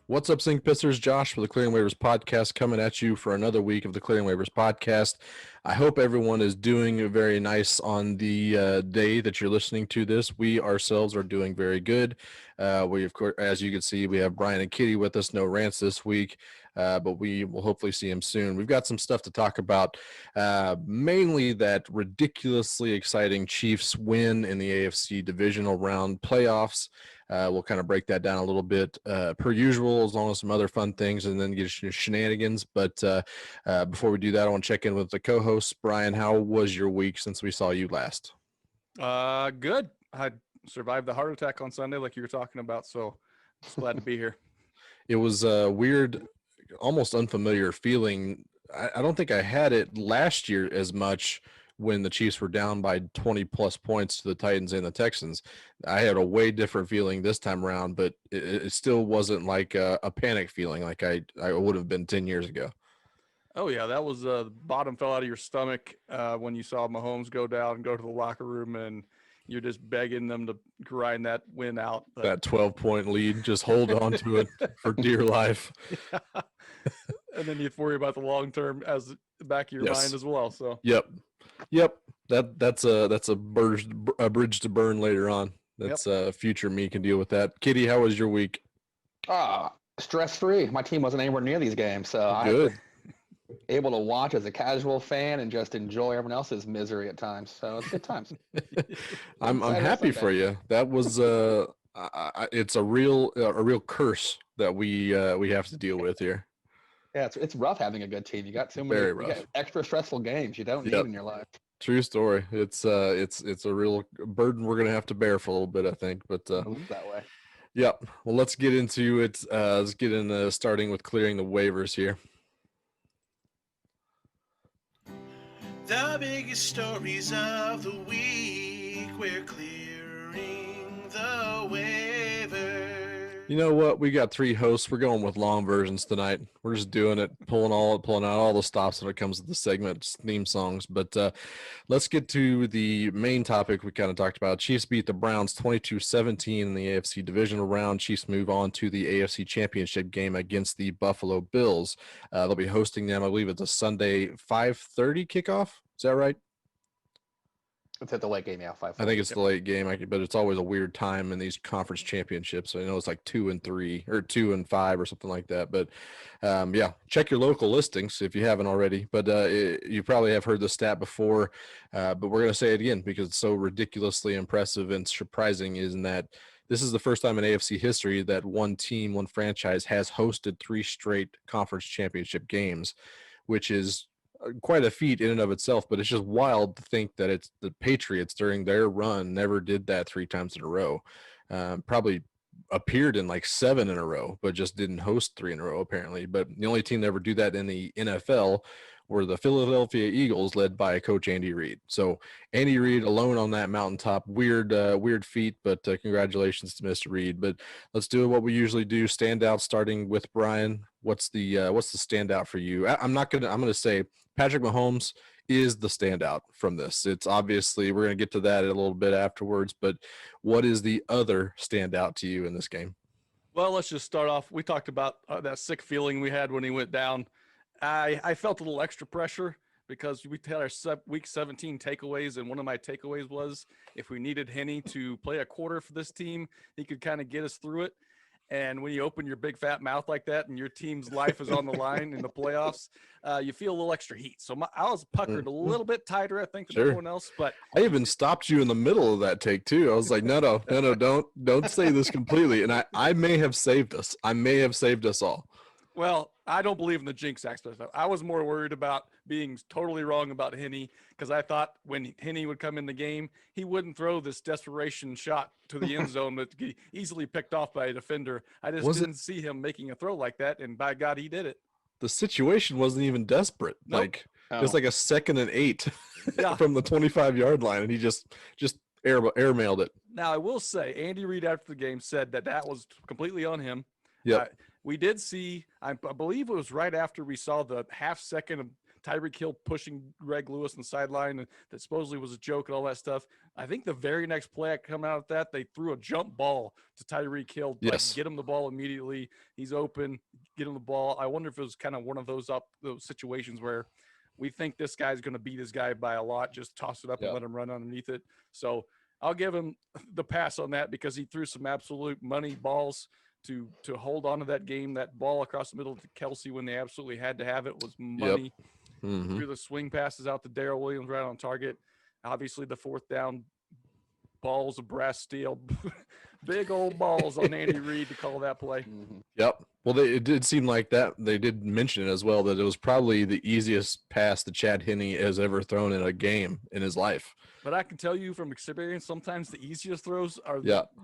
What's up, Sink Pissers? Josh for the Clearing Waivers podcast coming at you for another week of the Clearing Waivers podcast. I hope everyone is doing very nice on the day that you're listening to this. We ourselves are doing very good. We, of course, as you can see, we have Brian and Kitty with us. No rants this week, but we will hopefully see him soon. We've got some stuff to talk about, mainly that ridiculously exciting Chiefs win in the AFC Divisional Round playoffs. We'll kind of break that down a little bit per usual, as long as some other fun things, and then get shenanigans. But before we do that, I want to check in with the co-host. Brian, how was your week since we saw you last? Good. I survived the heart attack on Sunday like you were talking about, so just glad to be here. It was a weird, almost unfamiliar feeling. I don't think I had it last year as much when the Chiefs were down by 20 plus points to the Titans and the Texans. I had a way different feeling this time around, but it still wasn't like a panic feeling like I would have been 10 years ago. Oh, yeah, that was the bottom fell out of your stomach when you saw Mahomes go down and go to the locker room, and you're just begging them to grind that win out. But that 12-point lead, just hold on to it for dear life. Yeah. And then you worry about the long term as the back of your mind as well. So Yep. That's a bridge to burn later on. That's future me can deal with that. Kitty, how was your week? Stress-free. My team wasn't anywhere near these games, so Good. Able to watch as a casual fan and just enjoy everyone else's misery at times. So it's good times. I'm happy for you. That was it's a real curse that we have to deal with here. Yeah, it's rough having a good team. You got too many Very rough. You got extra stressful games you don't need in your life. True story. It's a real burden we're gonna have to bear for a little bit, I think. But that way. Yep. Well, let's get into it. Let's get in starting with clearing the waivers here. The biggest stories of the week, we're clearing the waivers. You know what? We got 3 hosts. We're going with long versions tonight. We're just doing it, pulling out all the stops when it comes to the segment theme songs. But let's get to the main topic we kind of talked about. Chiefs beat the Browns 22-17 in the AFC Divisional Round. Chiefs move on to the AFC Championship game against the Buffalo Bills. They'll be hosting them. I believe it's a Sunday 5:30 kickoff. Is that right? It's at the late game, yeah. 5:40. I think it's the late game, but it's always a weird time in these conference championships. I know it's like 2 and 3 or 2 and 5 or something like that. But check your local listings if you haven't already. But you probably have heard the stat before, but we're going to say it again because it's so ridiculously impressive and surprising. Is in that this is the first time in AFC history that one team, one franchise has hosted 3 straight conference championship games, which is quite a feat in and of itself, but it's just wild to think that it's the Patriots during their run never did that 3 times in a row. Probably appeared in like 7 in a row, but just didn't host 3 in a row apparently. But the only team that ever do that in the NFL were the Philadelphia Eagles, led by Coach Andy Reid. So Andy Reid alone on that mountaintop, weird feat, but congratulations to Mr. Reid. But let's do what we usually do. Standout, starting with Brian. What's the standout for you? I'm gonna say Patrick Mahomes is the standout from this. It's obviously, we're going to get to that a little bit afterwards, but what is the other standout to you in this game? Well, let's just start off. We talked about that sick feeling we had when he went down. I felt a little extra pressure because we had our week 17 takeaways, and one of my takeaways was if we needed Henny to play a quarter for this team, he could kind of get us through it. And when you open your big fat mouth like that and your team's life is on the line in the playoffs, you feel a little extra heat. So I was puckered a little bit tighter, I think, than everyone else. But I even stopped you in the middle of that take too. I was like, no, don't say this completely. And I may have saved us. I may have saved us all. Well, I don't believe in the jinx aspect. I was more worried about being totally wrong about Henny because I thought when Henny would come in the game, he wouldn't throw this desperation shot to the end zone that could be easily picked off by a defender. I just didn't see him making a throw like that, and by God, he did it. The situation wasn't even desperate. Nope. It was like a 2nd and 8 from the 25-yard line, and he just airmailed it. Now, I will say, Andy Reid after the game said that was completely on him. Yeah. We did see, I believe it was right after we saw the half-second Tyreek Hill pushing Greg Lewis on the sideline that supposedly was a joke and all that stuff. I think the very next play coming out of that, they threw a jump ball to Tyreek Hill. Yes. Like, get him the ball immediately. He's open. Get him the ball. I wonder if it was kind of one of those situations where we think this guy's going to beat this guy by a lot. Just toss it up and let him run underneath it. So I'll give him the pass on that because he threw some absolute money balls to hold on to that game. That ball across the middle to Kelsey when they absolutely had to have it was money. Threw the swing passes out to Daryl Williams right on target. Obviously, the fourth down balls of brass steel, big old balls on Andy Reid to call that play. Yep. Well, it did seem like that. They did mention it as well, that it was probably the easiest pass that Chad Henne has ever thrown in a game in his life. But I can tell you from experience, sometimes the easiest throws are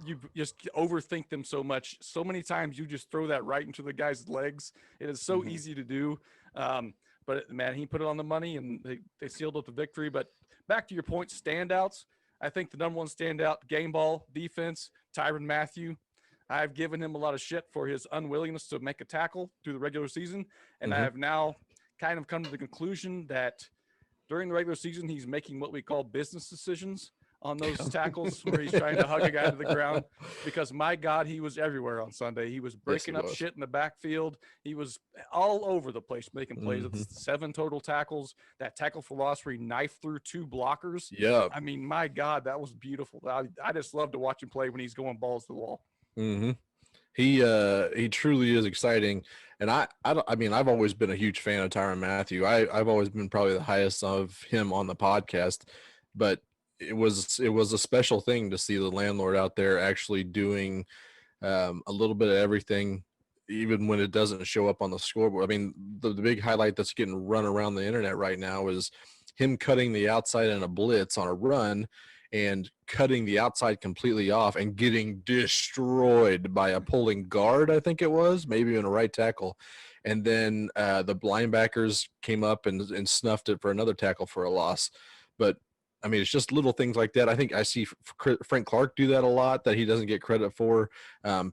you just overthink them so much. So many times you just throw that right into the guy's legs. It is so easy to do. But man, he put it on the money and they sealed up the victory. But back to your point, standouts. I think the number one standout, game ball, defense, Tyrann Mathieu. I've given him a lot of shit for his unwillingness to make a tackle through the regular season. And I have now kind of come to the conclusion that during the regular season, he's making what we call business decisions on those tackles where he's trying to hug a guy to the ground because, my God, he was everywhere on Sunday. He was breaking up shit in the backfield. He was all over the place making plays. It's 7 total tackles. That tackle for loss where he knifed through 2 blockers. Yeah. I mean, my God, that was beautiful. I just love to watch him play when he's going balls to the wall. He truly is exciting. And I mean, I've always been a huge fan of Tyrann Mathieu. I've always been probably the highest of him on the podcast, but it was a special thing to see the landlord out there actually doing a little bit of everything, even when it doesn't show up on the scoreboard. I mean, the big highlight that's getting run around the internet right now is him cutting the outside in a blitz on a run and cutting the outside completely off and getting destroyed by a pulling guard, I think it was, maybe even a right tackle. And then the linebackers came up and snuffed it for another tackle for a loss. But I mean, it's just little things like that. I think I see Frank Clark do that a lot that he doesn't get credit for.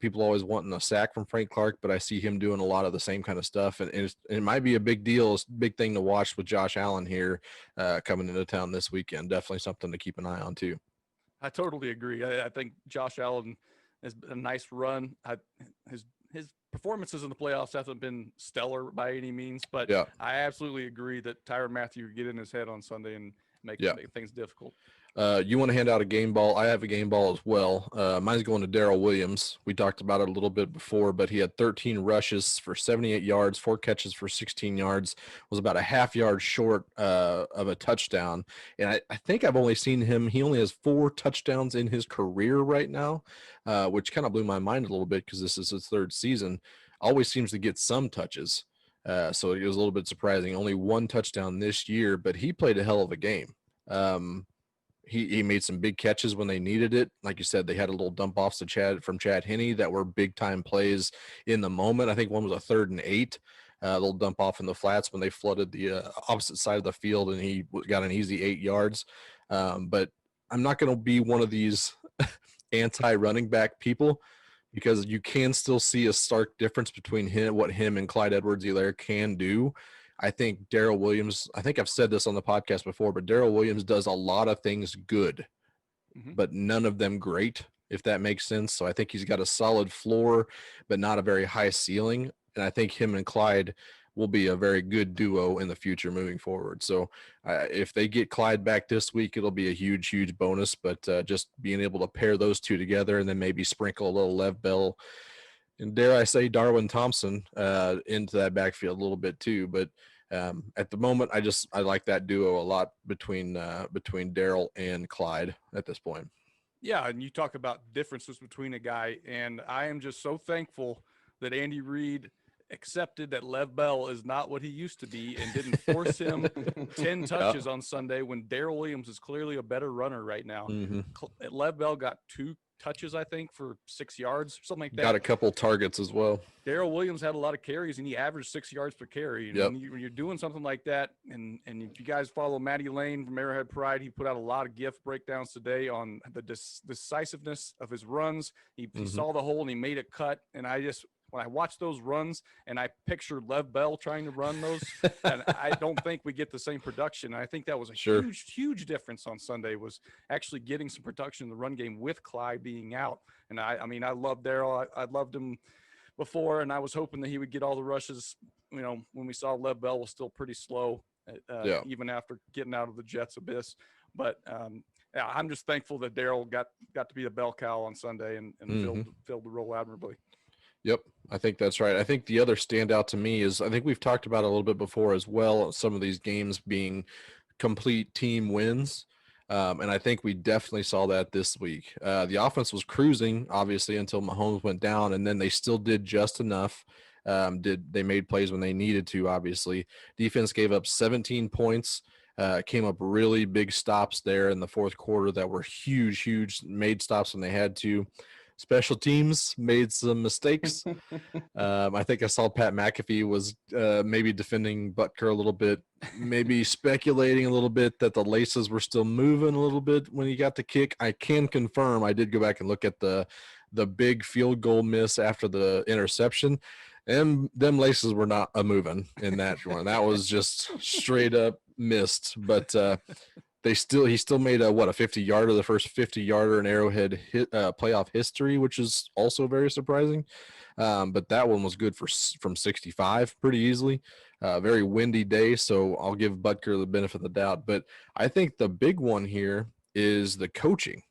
People always wanting a sack from Frank Clark, but I see him doing a lot of the same kind of stuff. And it might be a big deal, big thing to watch with Josh Allen here coming into town this weekend. Definitely something to keep an eye on too. I totally agree. I think Josh Allen has been a nice run. His performances in the playoffs haven't been stellar by any means, but I absolutely agree that Tyrann Mathieu could get in his head on Sunday and make things difficult. You want to hand out a game ball? I have a game ball as well. Mine's going to Daryl Williams. We talked about it a little bit before, but he had 13 rushes for 78 yards, 4 catches for 16 yards, was about a half yard short of a touchdown. And I think I've only seen him. He only has 4 touchdowns in his career right now, which kind of blew my mind a little bit because this is his 3rd season. Always seems to get some touches. So it was a little bit surprising. Only 1 touchdown this year, but he played a hell of a game. He made some big catches when they needed it. Like you said, they had a little dump offs to Chad Henne that were big time plays in the moment. I think one was a 3rd and 8, a little dump off in the flats when they flooded the opposite side of the field, and he got an easy 8 yards. But I'm not going to be one of these anti-running back people, because you can still see a stark difference between what him and Clyde Edwards-Helaire can do. I think Daryl Williams, I think I've said this on the podcast before, but Daryl Williams does a lot of things good, but none of them great, if that makes sense. So I think he's got a solid floor, but not a very high ceiling. And I think him and Clyde will be a very good duo in the future moving forward. So if they get Clyde back this week, it'll be a huge, huge bonus. But just being able to pair those two together and then maybe sprinkle a little Lev Bell and, dare I say, Darwin Thompson into that backfield a little bit too. But at the moment, I like that duo a lot between Daryl and Clyde at this point. Yeah, and you talk about differences between a guy, and I am just so thankful that Andy Reid accepted that Lev Bell is not what he used to be and didn't force him 10 touches on Sunday when Daryl Williams is clearly a better runner right now. Lev Bell got 2 touches, I think, for 6 yards, something like that. Got a couple targets as well. Daryl Williams had a lot of carries, and he averaged 6 yards per carry. And when you're doing something like that, and if you guys follow Matty Lane from Arrowhead Pride, he put out a lot of GIF breakdowns today on the decisiveness of his runs. He saw the hole, and he made a cut. And when I watch those runs and I picture Lev Bell trying to run those, and I don't think we get the same production. I think that was a huge difference on Sunday, was actually getting some production in the run game with Clyde being out. And I mean, I love Daryl. I loved him before, and I was hoping that he would get all the rushes. You know, when we saw Lev Bell was still pretty slow, even after getting out of the Jets abyss. But yeah, I'm just thankful that Daryl got to be the bell cow on Sunday and filled the role admirably. Yep, I think that's right. I think the other standout to me is, I think we've talked about it a little bit before as well, some of these games being complete team wins. And I think we definitely saw that this week. The offense was cruising, obviously, until Mahomes went down, and then they still did just enough. They made plays when they needed to, obviously. Defense gave up 17 points. Came up really big stops there in the fourth quarter that were huge, made stops when they had to. Special teams made some mistakes. I think I saw Pat McAfee was maybe defending Butker a little bit, maybe speculating a little bit that the laces were still moving a little bit when he got the kick. I can confirm, I did go back and look at the big field goal miss after the interception, and them laces were not a moving in that one. That was just straight up missed. But he still made a 50-yarder, the first 50-yarder in Arrowhead playoff history, which is also very surprising. But that one was good from 65 pretty easily. Very windy day, so I'll give Butker the benefit of the doubt. But I think the big one here is the coaching.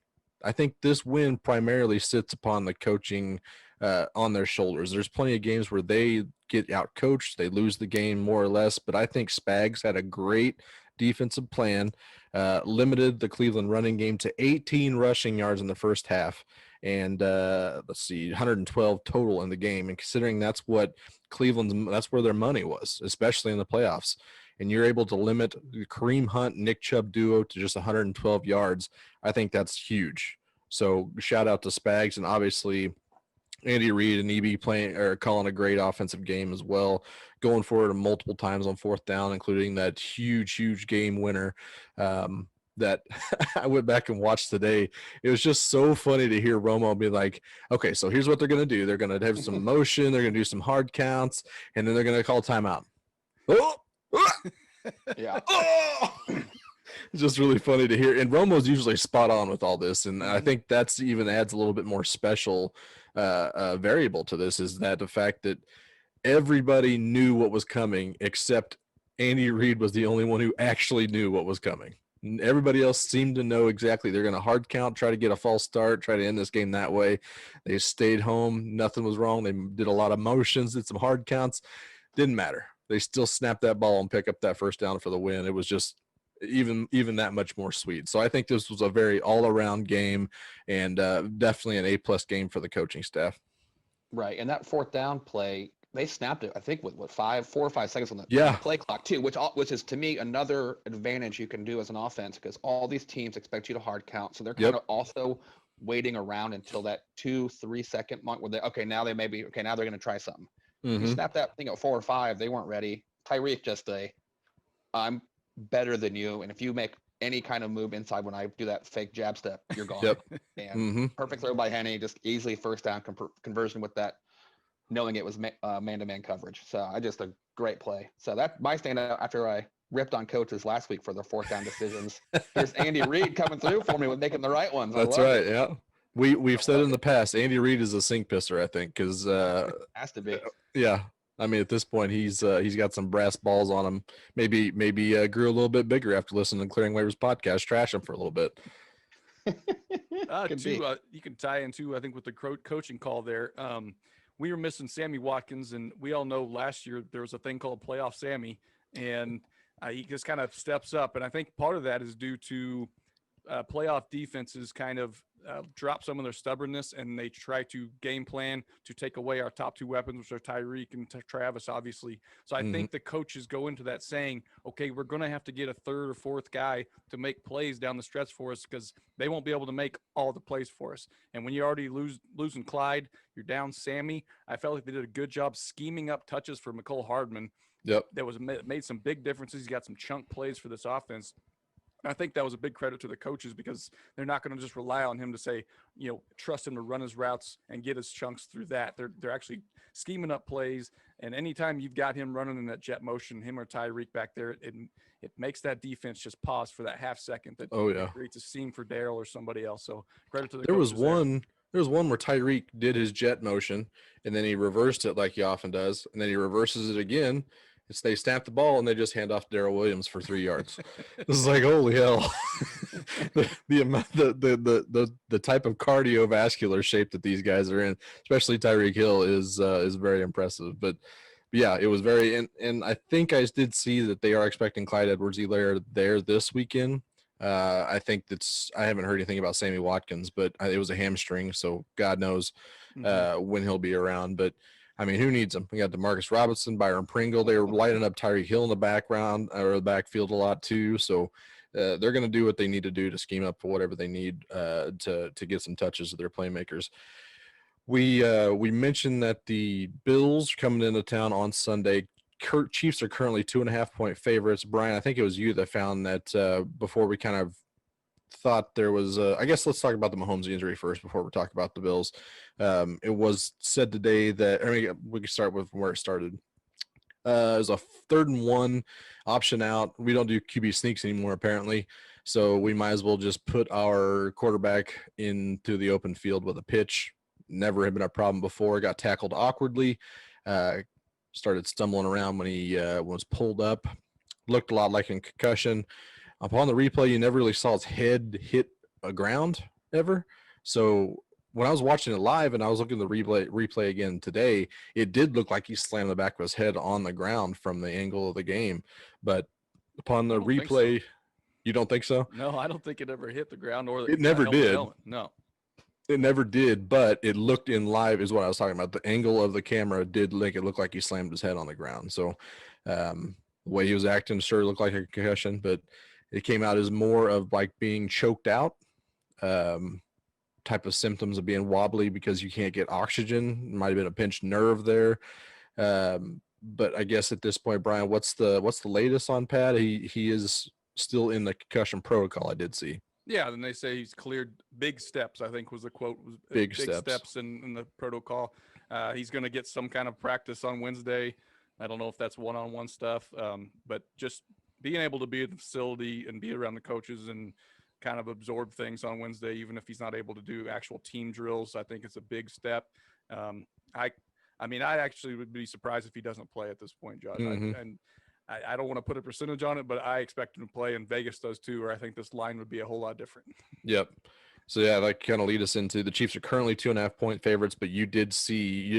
I think this win primarily sits upon the coaching on their shoulders. There's plenty of games where they get out coached, they lose the game more or less, but I think Spags had a great defensive plan, limited the Cleveland running game to 18 rushing yards in the first half, and 112 total in the game. And considering that's what that's where their money was, especially in the playoffs, and you're able to limit the Kareem Hunt Nick Chubb duo to just 112 yards, I think that's huge. So shout out to Spags, and obviously Andy Reid and EB calling a great offensive game as well, going for it multiple times on fourth down, including that huge game winner that I went back and watched today. It was just so funny to hear Romo be like, okay, so here's what they're going to do. They're going to have some motion. They're going to do some hard counts, and then they're going to call timeout. Oh, yeah. Oh! It's just really funny to hear. And Romo's usually spot on with all this. And I think that's even adds a little bit more special variable to this, is that the fact that everybody knew what was coming except Andy Reid was the only one who actually knew what was coming. Everybody else seemed to know exactly. They're going to hard count, try to get a false start, try to end this game that way. They stayed home. Nothing was wrong. They did a lot of motions, did some hard counts. Didn't matter. They still snapped that ball and pick up that first down for the win. It was just even that much more sweet. So I think this was a very all-around game, and definitely an A+ game for the coaching staff. Right, and that fourth down play, they snapped it, I think, with 4 or 5 seconds on the play clock too, which is to me another advantage you can do as an offense, because all these teams expect you to hard count, so they're kind of also waiting around until that 2-3 second mark where now they're going to try something. You snap that thing at 4 or 5, they weren't ready. Tyreek just I'm better than you, and if you make any kind of move inside when I do that fake jab step, you're gone. And perfect throw by Henny, just easily first down conversion with that, knowing it was man-to-man coverage. So just a great play. So that my standout after I ripped on coaches last week for their fourth down decisions. Here's Andy Reid coming through for me with making the right ones. That's right. Yeah. We've said in the past, Andy Reid is a sink pisser, I think, because has to be. Yeah. I mean, at this point, he's got some brass balls on him. Maybe grew a little bit bigger after listening to Clearing Waivers podcast. Trash him for a little bit. You can tie into, I think, with the coaching call there. We were missing Sammy Watkins, and we all know last year there was a thing called Playoff Sammy, and he just kind of steps up. And I think part of that is due to playoff defenses kind of drop some of their stubbornness, and they try to game plan to take away our top 2 weapons, which are Tyreek and Travis, obviously. So I think the coaches go into that saying, okay, we're going to have to get a 3rd or 4th guy to make plays down the stretch for us, because they won't be able to make all the plays for us. And when you're already losing Clyde, you're down Sammy. I felt like they did a good job scheming up touches for McCole Hardman. Yep. That made some big differences. He's got some chunk plays for this offense. I think that was a big credit to the coaches because they're not going to just rely on him to say, trust him to run his routes and get his chunks through that. They're actually scheming up plays. And anytime you've got him running in that jet motion, him or Tyreek back there, it makes that defense just pause for that half second that creates a seam for Daryl or somebody else. So credit to the coaches. There was one where Tyreek did his jet motion and then he reversed it like he often does. And then he reverses it again. They snap the ball and they just hand off Daryl Williams for 3 yards. This is like, holy hell. the type of cardiovascular shape that these guys are in, especially Tyreek Hill, is very impressive. But yeah, it was very, and I think I did see that they are expecting Clyde Edwards-Helaire there this weekend. I think I haven't heard anything about Sammy Watkins, but it was a hamstring, so God knows when he'll be around. But I mean, who needs them? We got DeMarcus Robinson, Byron Pringle. They were lighting up Tyreek Hill in the background or the backfield a lot too. So they're going to do what they need to do to scheme up for whatever they need to get some touches to their playmakers. We mentioned that the Bills coming into town on Sunday. Chiefs are currently 2.5-point favorites. Brian, I think it was you that found that before we kind of thought there was I guess let's talk about the Mahomes injury first before we talk about the Bills. It was said today that we can start with where it started. It was a 3rd and 1 option out. We don't do QB sneaks anymore apparently, so we might as well just put our quarterback into the open field with a pitch. Never had been a problem before. Got tackled awkwardly, started stumbling around when he was pulled up. Looked a lot like a concussion. Upon the replay, you never really saw his head hit a ground ever. So when I was watching it live and I was looking at the replay again today, it did look like he slammed the back of his head on the ground from the angle of the game. But upon the replay, you don't think so? No, I don't think it ever hit the ground or it never did. No. It never did, but it looked in live is what I was talking about. The angle of the camera did make it look like he slammed his head on the ground. So the way he was acting sure looked like a concussion, but it came out as more of like being choked out, type of symptoms of being wobbly because you can't get oxygen. It might have been a pinched nerve there. But I guess at this point, Brian, what's the latest on Pat? He is still in the concussion protocol, I did see. Yeah, then they say he's cleared big steps, I think was the quote. Was big steps in the protocol. He's going to get some kind of practice on Wednesday. I don't know if that's one-on-one stuff, but just being able to be at the facility and be around the coaches and kind of absorb things on Wednesday, even if he's not able to do actual team drills, I think it's a big step. I actually would be surprised if he doesn't play at this point, Josh. I don't want to put a percentage on it, but I expect him to play, and Vegas does too, or I think this line would be a whole lot different. Yep. So, yeah, that kind of lead us into the Chiefs are currently 2.5-point favorites, but you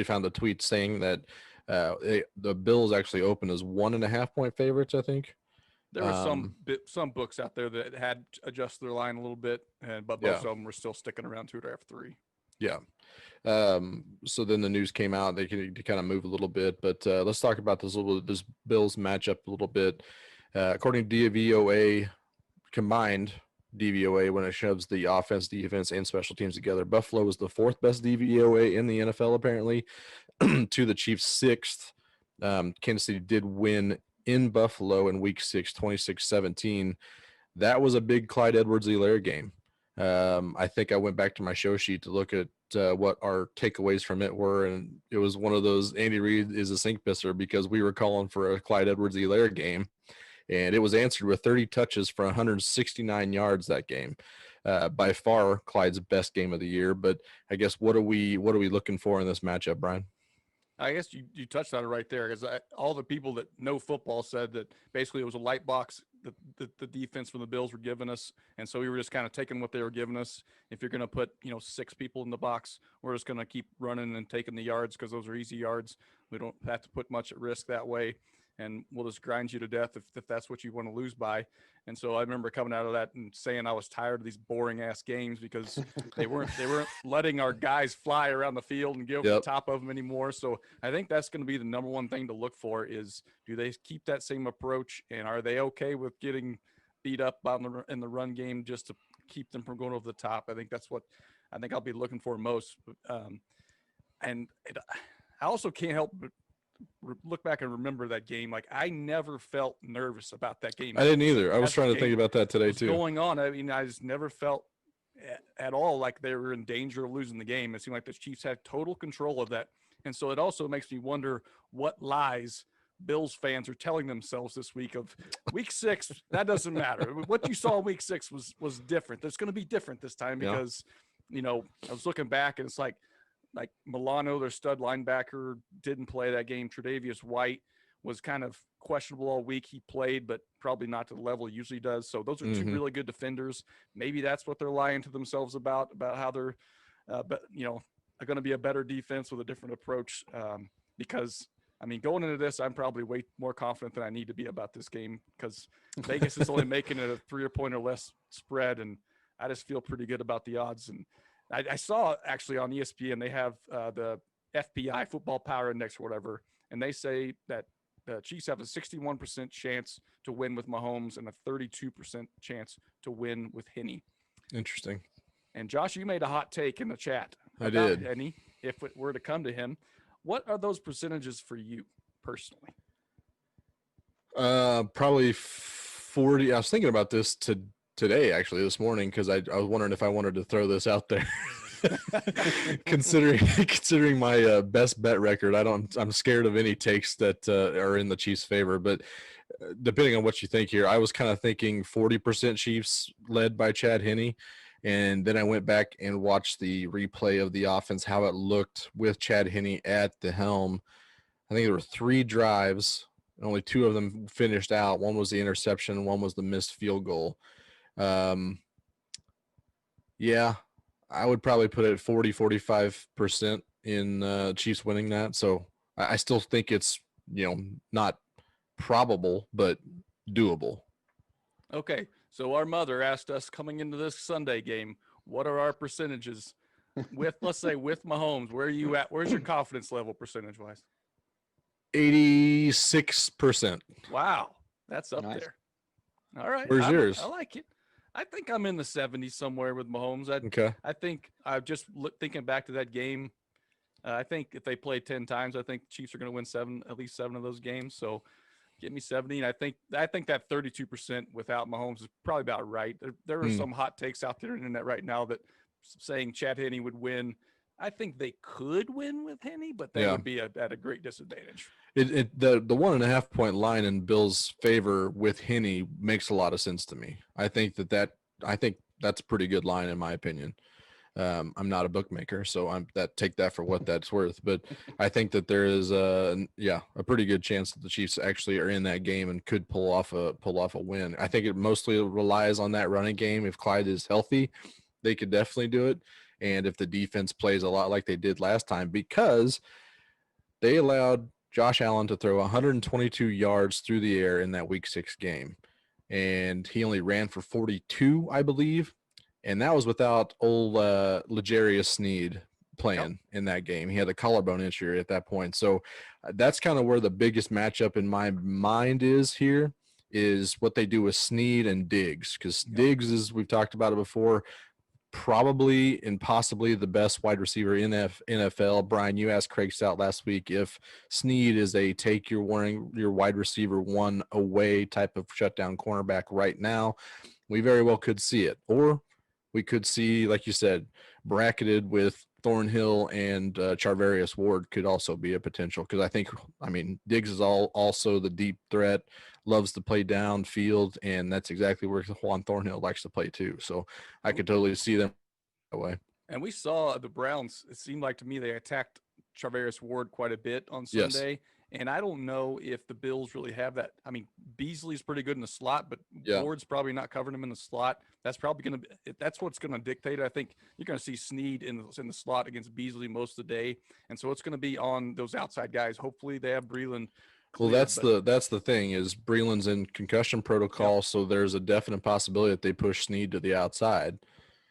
found the tweet saying that the Bills actually opened as 1.5-point favorites, I think. There were some books out there that had adjusted their line a little bit, but most of them were still sticking around 2.5, 3. Yeah. So then the news came out. They could kind of move a little bit, but let's talk about this Bills matchup a little bit. According to DVOA, combined DVOA, when it shoves the offense, defense, and special teams together, Buffalo was the 4th best DVOA in the NFL, apparently, to the Chiefs' 6th. Kansas City did win in Buffalo in Week 6, 26-17. That was a big Clyde Edwards-Helaire game. I think I went back to my show sheet to look at what our takeaways from it were, and it was one of those Andy Reid is a sink pisser because we were calling for a Clyde Edwards-Helaire game, and it was answered with 30 touches for 169 yards that game. By far Clyde's best game of the year, but I guess what are we looking for in this matchup, Brian? I guess you touched on it right there, because all the people that know football said that basically it was a light box that the defense from the Bills were giving us, and so we were just kind of taking what they were giving us. If you're going to put 6 people in the box, we're just going to keep running and taking the yards because those are easy yards. We don't have to put much at risk that way, and we'll just grind you to death if that's what you want to lose by. And so I remember coming out of that and saying I was tired of these boring ass games because they weren't letting our guys fly around the field and get over the top of them anymore. So I think that's going to be the number one thing to look for is, do they keep that same approach, and are they okay with getting beat up in the run game just to keep them from going over the top? I think that's what I think I'll be looking for most. I also can't help but look back and remember that game. Like I never felt nervous about that game. I didn't either. I was As the trying to game think about that today was too. going on. I mean, I just never felt at all like they were in danger of losing the game. It seemed like the Chiefs had total control of that. And so it also makes me wonder what lies Bills fans are telling themselves this week of week 6. That doesn't matter. What you saw in week 6 was different. It's going to be different this time because, you know, I was looking back and it's like Milano, their stud linebacker, didn't play that game. Tre'Davious White was kind of questionable all week. He played, but probably not to the level he usually does. So those are two really good defenders. Maybe that's what they're lying to themselves about how they're, but you know, are going to be a better defense with a different approach. Because I mean, going into this, I'm probably way more confident than I need to be about this game because Vegas is only making it a 3-point or less spread, and I just feel pretty good about the odds. And I saw actually on ESPN they have the FPI, Football Power Index or whatever, and they say that the Chiefs have a 61% chance to win with Mahomes and a 32% chance to win with Henne. Interesting. And Josh, you made a hot take in the chat. I did. Henne, if it were to come to him. What are those percentages for you personally? Probably 40. I was thinking about this today, actually, this morning, because I was wondering if I wanted to throw this out there. considering my best bet record, I'm scared of any takes that are in the Chiefs' favor. But depending on what you think here, I was kind of thinking 40% Chiefs led by Chad Henne. And then I went back and watched the replay of the offense, how it looked with Chad Henne at the helm. I think there were 3 drives, and only 2 of them finished out. One was the interception, one was the missed field goal. Yeah, I would probably put it at 45% in Chiefs winning that. So I still think it's, you know, not probable, but doable. Okay. So our mother asked us coming into this Sunday game, what are our percentages with, let's say, with Mahomes? Where are you at? Where's your confidence level percentage-wise? 86%. Wow. That's up Nice. there. All right. Where's yours? I like it. I think I'm in the 70s somewhere with Mahomes. Okay. I think I'm just thinking back to that game. I think if they play 10 times, I think the Chiefs are going to win at least 7 of those games. So give me 70. And I think that 32% without Mahomes is probably about right. There are some hot takes out there in the internet right now that saying Chad Henne would win. I think they could win with Henne, but they would be at a great disadvantage. The 1.5 point line in Bill's favor with Henne makes a lot of sense to me. I think that's a pretty good line in my opinion. I'm not a bookmaker, so take that for what that's worth. But I think that there is a pretty good chance that the Chiefs actually are in that game and could pull off a win. I think it mostly relies on that running game. If Clyde is healthy, they could definitely do it. And if the defense plays a lot like they did last time, because they allowed Josh Allen to throw 122 yards through the air in that Week 6 game, and he only ran for 42, I believe. And that was without old L'Jarius Sneed playing in that game. He had a collarbone injury at that point. So that's kind of where the biggest matchup in my mind is here, is what they do with Sneed and Diggs. Because Diggs is, we've talked about it before, probably and possibly the best wide receiver in NFL. Brian, you asked Craig Stout last week if Sneed is a take your wide receiver one away type of shutdown cornerback right now. We very well could see it. Or we could see, like you said, bracketed with Thornhill and Charvarius Ward could also be a potential. Because Diggs is also the deep threat, loves to play downfield, and that's exactly where Juan Thornhill likes to play too. So I could totally see them that way. And we saw the Browns. It seemed like to me they attacked Charvarius Ward quite a bit on Sunday. Yes. And I don't know if the Bills really have that. I mean, Beasley's pretty good in the slot, but Ward's probably not covering him in the slot. That's probably going to – that's what's going to dictate. I think you're going to see Sneed in the slot against Beasley most of the day. And so it's going to be on those outside guys. Hopefully they have Breeland. Well, that's the thing is Breeland's in concussion protocol, so there's a definite possibility that they push Sneed to the outside.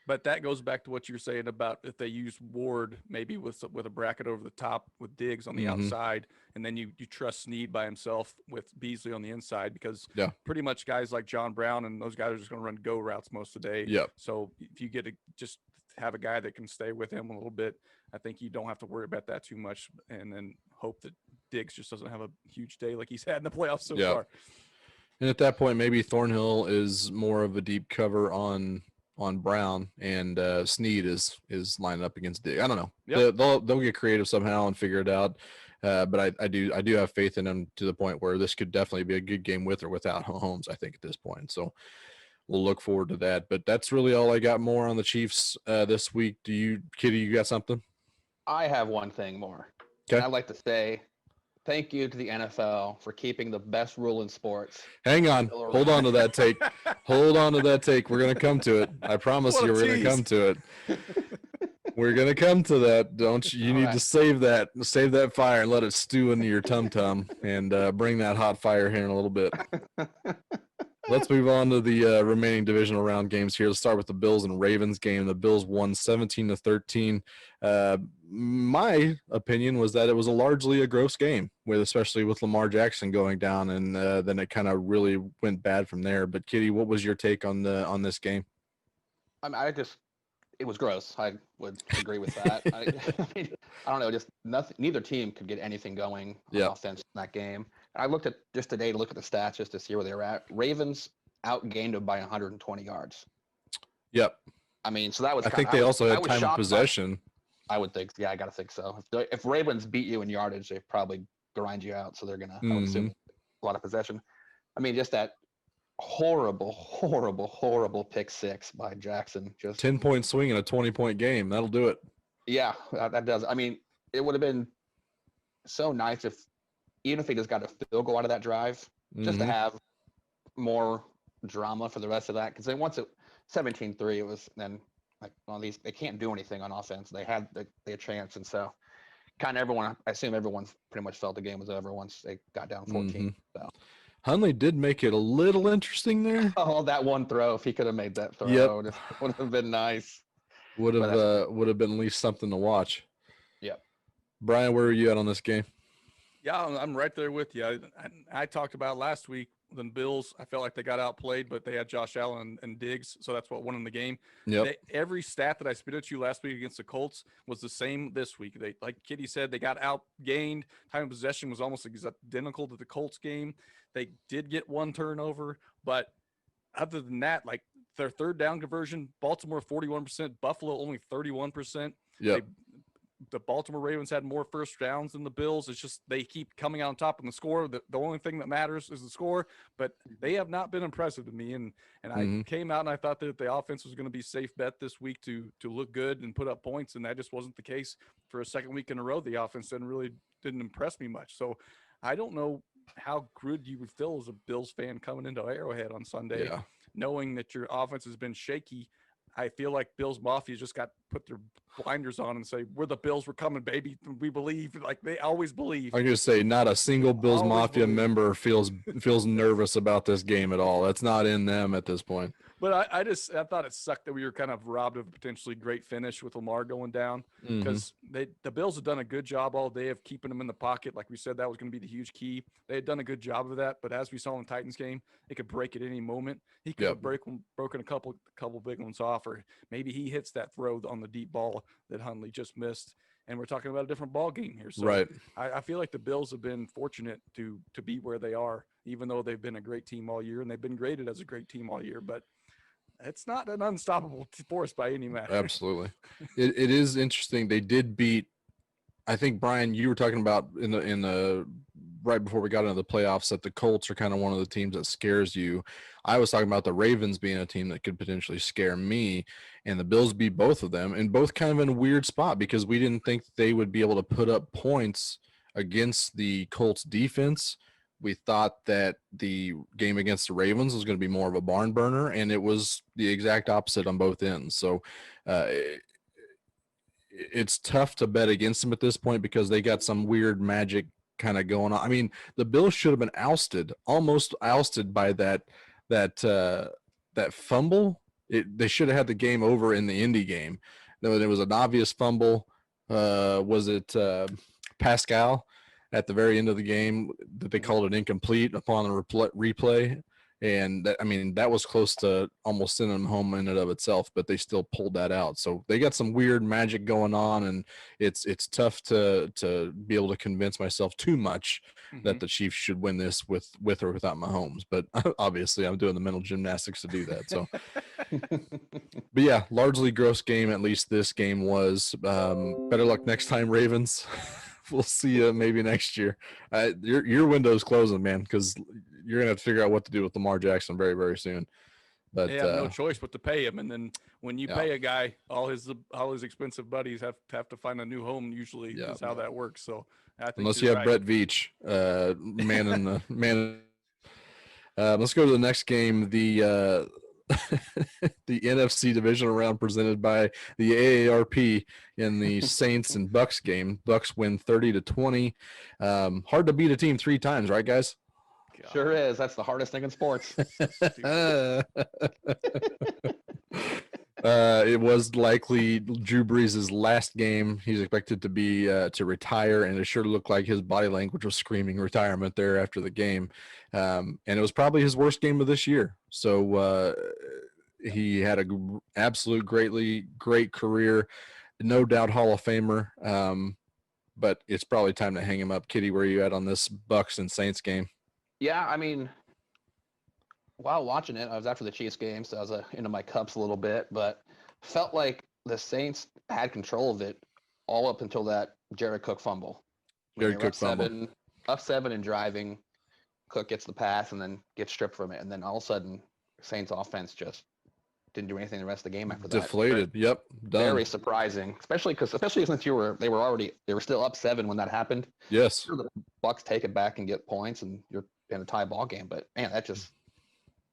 But that goes back to what you're saying about if they use Ward maybe with a bracket over the top with Diggs on the outside, and then you trust Sneed by himself with Beasley on the inside, because pretty much guys like John Brown and those guys are just going to run go routes most of the day. Yeah. So if you get to just have a guy that can stay with him a little bit, I think you don't have to worry about that too much, and then hope that Dayz just doesn't have a huge day like he's had in the playoffs so Yeah. far. And at that point, maybe Thornhill is more of a deep cover on Brown, and Snead is lining up against Dayz. I don't know. Yep. They'll get creative somehow and figure it out. But I do have faith in them to the point where this could definitely be a good game with or without Holmes, I think, at this point. So we'll look forward to that. But that's really all I got more on the Chiefs this week. Kitty, you got something? I have one thing more. Okay. I'd like to say thank you to the NFL for keeping the best rule in sports. Hang on. Hold on to that take. Hold on to that take. We're going to come to it. I promise What a you we're going to tease. come to it. We're going to come to that. Don't you? You need to save that fire and let it stew into your tum-tum and bring that hot fire here in a little bit. Let's move on to the remaining divisional round games here. Let's start with the Bills and Ravens game. The Bills won 17-13. My opinion was that it was largely a gross game, especially with Lamar Jackson going down, and then it kind of really went bad from there. But Kitty, what was your take on this game? It was gross. I would agree with that. I don't know, just nothing. Neither team could get anything going on offense in that game. I looked at just today to look at the stats just to see where they were at. Ravens outgained them by 120 yards. Yep. I mean, so that was. I think they also had time of possession. I would think. Yeah, I got to think so. If Ravens beat you in yardage, they probably grind you out. So they're gonna. I would assume a lot of possession. I mean, just that horrible pick six by Jackson. Just 10-point swing in a 20-point game. That'll do it. Yeah, that does. I mean, it would have been so nice even if he just got a field goal out of that drive, just to have more drama for the rest of that. Because then once it 17-3, it was then like, well, they can't do anything on offense. They had a chance, and so kind of everyone. I assume everyone's pretty much felt the game was over once they got down 14. So. Hundley did make it a little interesting there. Oh, that one throw! If he could have made that throw, it would have been nice. Would have been at least something to watch. Yep. Brian, where are you at on this game? Yeah, I'm right there with you. I talked about last week the Bills. I felt like they got outplayed, but they had Josh Allen and Dayz, so that's what won them the game. Yep. Every stat that I spit at you last week against the Colts was the same this week. They, like Kitty said, they got outgained. Time of possession was almost identical to the Colts game. They did get one turnover, but other than that, like their third down conversion, Baltimore 41%, Buffalo only 31%. Yeah. The Baltimore Ravens had more first downs than the Bills. It's just they keep coming out on top in the score. The only thing that matters is the score, but they have not been impressive to me. And I came out and I thought that the offense was going to be safe bet this week to look good and put up points, and that just wasn't the case for a second week in a row. The offense didn't impress me much. So I don't know how good you would feel as a Bills fan coming into Arrowhead on Sunday, knowing that your offense has been shaky. I feel like Bills Mafia just got put their blinders on and say, we're the Bills, we're coming, baby. We believe. Like they always believe. I'm going to say not a single Bills Mafia member feels nervous about this game at all. That's not in them at this point. But I thought it sucked that we were kind of robbed of a potentially great finish with Lamar going down, because the Bills have done a good job all day of keeping him in the pocket. Like we said, that was going to be the huge key. They had done a good job of that, but as we saw in the Titans game, it could break at any moment. He could have broken a couple big ones off, or maybe he hits that throw on the deep ball that Hundley just missed. And we're talking about a different ball game here. So I feel like the Bills have been fortunate to be where they are, even though they've been a great team all year and they've been graded as a great team all year. But it's not an unstoppable force by any matter. Absolutely. It is interesting. They did beat, I think, Brian, you were talking about in the right before we got into the playoffs that the Colts are kind of one of the teams that scares you. I was talking about the Ravens being a team that could potentially scare me, and the Bills beat both of them, and both kind of in a weird spot because we didn't think they would be able to put up points against the Colts defense. We thought that the game against the Ravens was going to be more of a barn burner, and it was the exact opposite on both ends. So it's tough to bet against them at this point because they got some weird magic kind of going on. I mean, the Bills should have been almost ousted by that fumble. They should have had the game over in the Indy game. There was an obvious fumble. Was it Pascal at the very end of the game that they called it incomplete upon the replay? And that, I mean, that was close to almost sending them home in and of itself, but they still pulled that out. So they got some weird magic going on, and it's tough to be able to convince myself too much that the Chiefs should win this with or without Mahomes. But obviously, I'm doing the mental gymnastics to do that. So, but yeah, largely gross game. At least this game was. Better luck next time, Ravens. We'll see you maybe next year. Your window's closing, man, because you're gonna have to figure out what to do with Lamar Jackson very, very soon. But they have no choice but to pay him, and then when you pay a guy, all his expensive buddies have to find a new home. Usually, is how that works. So I think unless you have Brett Veach, man in the man. Let's go to the next game. The the NFC Divisional Round presented by the AARP in the Saints and Bucks game. Bucks win 30-20. Hard to beat a team 3 times, right, guys? God. Sure is. That's the hardest thing in sports. It was likely Drew Brees' last game. He's expected to be to retire, and it sure looked like his body language was screaming retirement there after the game. And it was probably his worst game of this year. So he had a absolute great career, no doubt Hall of Famer. But it's probably time to hang him up. Kitty, where are you at on this Bucks and Saints game? Yeah, I mean, while watching it, I was after the Chiefs game, so I was into my cups a little bit, but felt like the Saints had control of it all up until that Jared Cook fumble. Jared Cook fumble. Up 7 and driving, Cook gets the pass and then gets stripped from it, and then all of a sudden, Saints offense just didn't do anything the rest of the game after that. Deflated. Yep. Done. Very surprising, especially since they were still up 7 when that happened. Yes. Sure, the Bucks take it back and get points, and you're in a tie ball game, but man, that just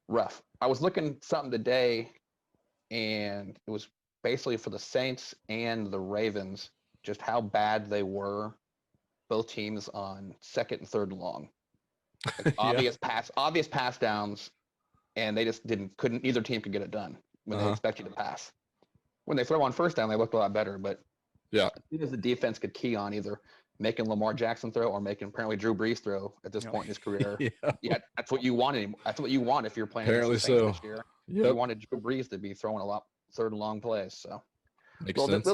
rough. I was looking something today, and it was basically for the Saints and the Ravens, just how bad they were, both teams on 2nd and 3rd and long. Like obvious pass downs, and they just couldn't either team could get it done when they expect you to pass. When they throw on 1st down, they looked a lot better, but yeah, as soon as the defense could key on either making Lamar Jackson throw or making apparently Drew Brees throw at this point in his career. Yeah, that's what you want anymore. That's what you want if you're playing apparently against the Saints so this year. Yep. You wanted Drew Brees to be throwing a lot 3rd and long plays. So makes sense.